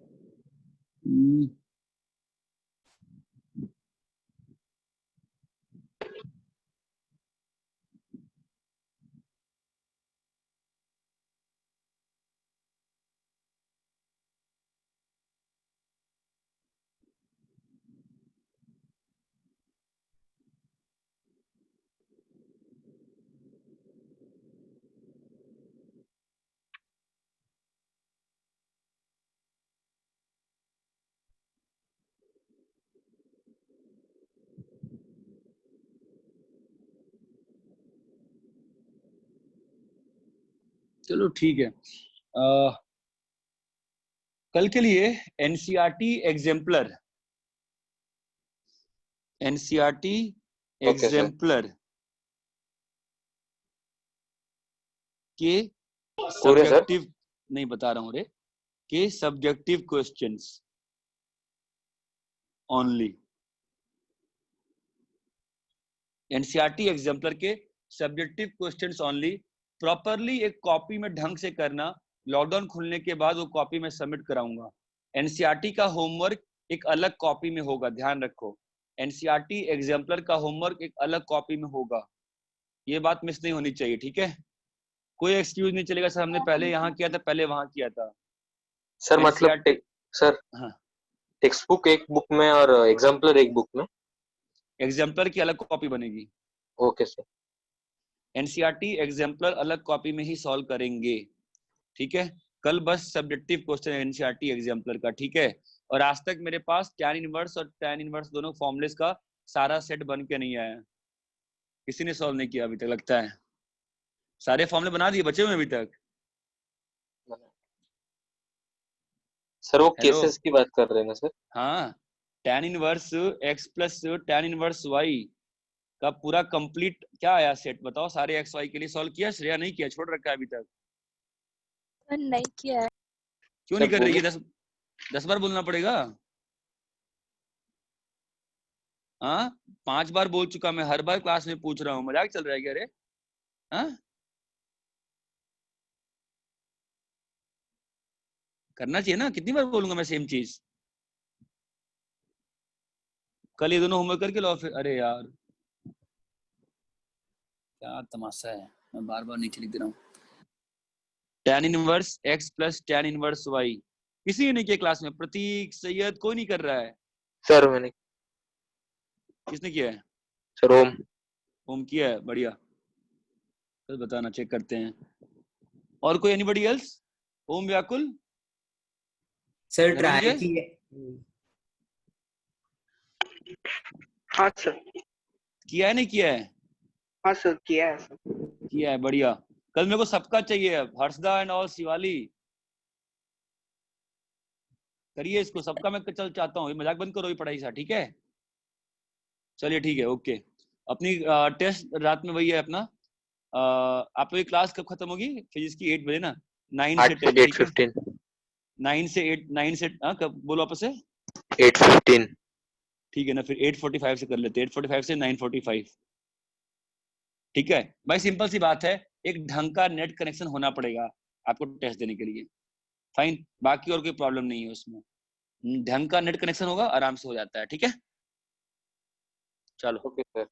C: चलो ठीक है, कल के लिए एनसीईआरटी एग्जाम्पलर, एनसीईआरटी एग्जाम्पलर के सब्जेक्टिव नहीं बता रहा हूं रे, के subjective questions only. NCERT exemplar के सब्जेक्टिव क्वेश्चंस ओनली, प्रॉपरली एक कॉपी में ढंग से करना। लॉकडाउन खुलने के बाद वो कॉपी में सबमिट कराऊंगा। एनसीईआरटी का होमवर्क एक अलग कॉपी में होगा, ध्यान रखो। एनसीईआरटी एग्जाम्पलर का होमवर्क एक अलग कॉपी में होगा, ये बात मिस नहीं होनी चाहिए, ठीक है? कोई एक्सक्यूज नहीं चलेगा सर हमने पहले यहाँ किया था, पहले वहां किया था।
F: सर मतलब सर
C: हाँ,
F: टेक्स्ट बुक एक बुक में और एग्जाम्पलर एक बुक में?
C: एग्जाम्पलर की अलग कॉपी बनेगी।
F: Okay sir.
C: एनसीईआरटी एग्जाम्पलर अलग कॉपी में ही सॉल्व करेंगे, ठीक है? कल बस सब्जेक्टिव क्वेश्चन है एनसीईआरटी एग्जाम्पलर का, ठीक है? और आज तक मेरे पास tan इनवर्स और tan इनवर्स दोनों फॉर्मूलेस का सारा सेट बन के नहीं आया, किसी ने सॉल्व नहीं किया अभी तक लगता है। सारे फॉर्मूले बना दिए, बचे हुए अभी तक?
F: सर वो केसेस की बात कर रहे हैं ना सर?
C: हाँ, tan inverse x plus tan inverse y का पूरा कंप्लीट क्या आया सेट, बताओ। सारे x y के लिए सॉल्व किया? श्रेया नहीं किया, छोड़ रखा है अभी तक।
E: नहीं किया है।
C: क्यों नहीं कर रही है? 10 बार बोलना पड़ेगा? हाँ, 5 बार बोल चुका मैं, हर बार क्लास में पूछ रहा हूँ, मजाक चल रहा है क्या रे? हाँ, करना चाहिए ना, कितनी बार बोलूंगा मैं सेम चीज? कल ये दोनों होमवर्क करके लो फिर। अरे यार क्या तमाशा है, मैं बार बार नीचे लिख दे रहा हूँ। tan inverse x plus tan inverse y किसी ने नहीं किया क्लास में? प्रतीक, सैयद, कोई नहीं कर रहा है?
F: सर मैंने
C: किसने किया है?
F: सर ओम
C: ओम किया है, बढ़िया। तो बताना, चेक करते हैं। और कोई एनीबॉडी एल्स? ओम, व्याकुल,
D: सर ट्राई
C: धनंजय?
D: किए।
H: हाँ सर।
C: किया है नहीं किया है?
H: हाँ सर किया है सर।
C: किया है, बढ़िया। कल मेरे को सबका चाहिए अब, हर्षदा एंड ऑल, शिवाली करिए इसको, सबका मैं चल चाहता हूँ। ये मजाक बंद करो ये पढ़ाई सा, ठीक है? चलिए ठीक है, ओके। अपनी टेस्ट रात में वही है अपना। आप लोग क्लास कब खत्म होगी फिजिक्स की? 8 बजे ना? 9 से 10, ठीक है?
F: 8:15
C: 9 से 8, 9 से कब बोलो आपस से?
F: 8:15
C: ठीक है ना, फिर 8:45 से कर लेते हैं, 8:45 से 9:45, ठीक है भाई? सिंपल सी बात है, एक ढंग का नेट कनेक्शन होना पड़ेगा आपको टेस्ट देने के लिए, फाइन। बाकी और कोई प्रॉब्लम नहीं है उसमें, ढंग का नेट कनेक्शन होगा, आराम से हो जाता है, ठीक है? चलो
F: ओके सर।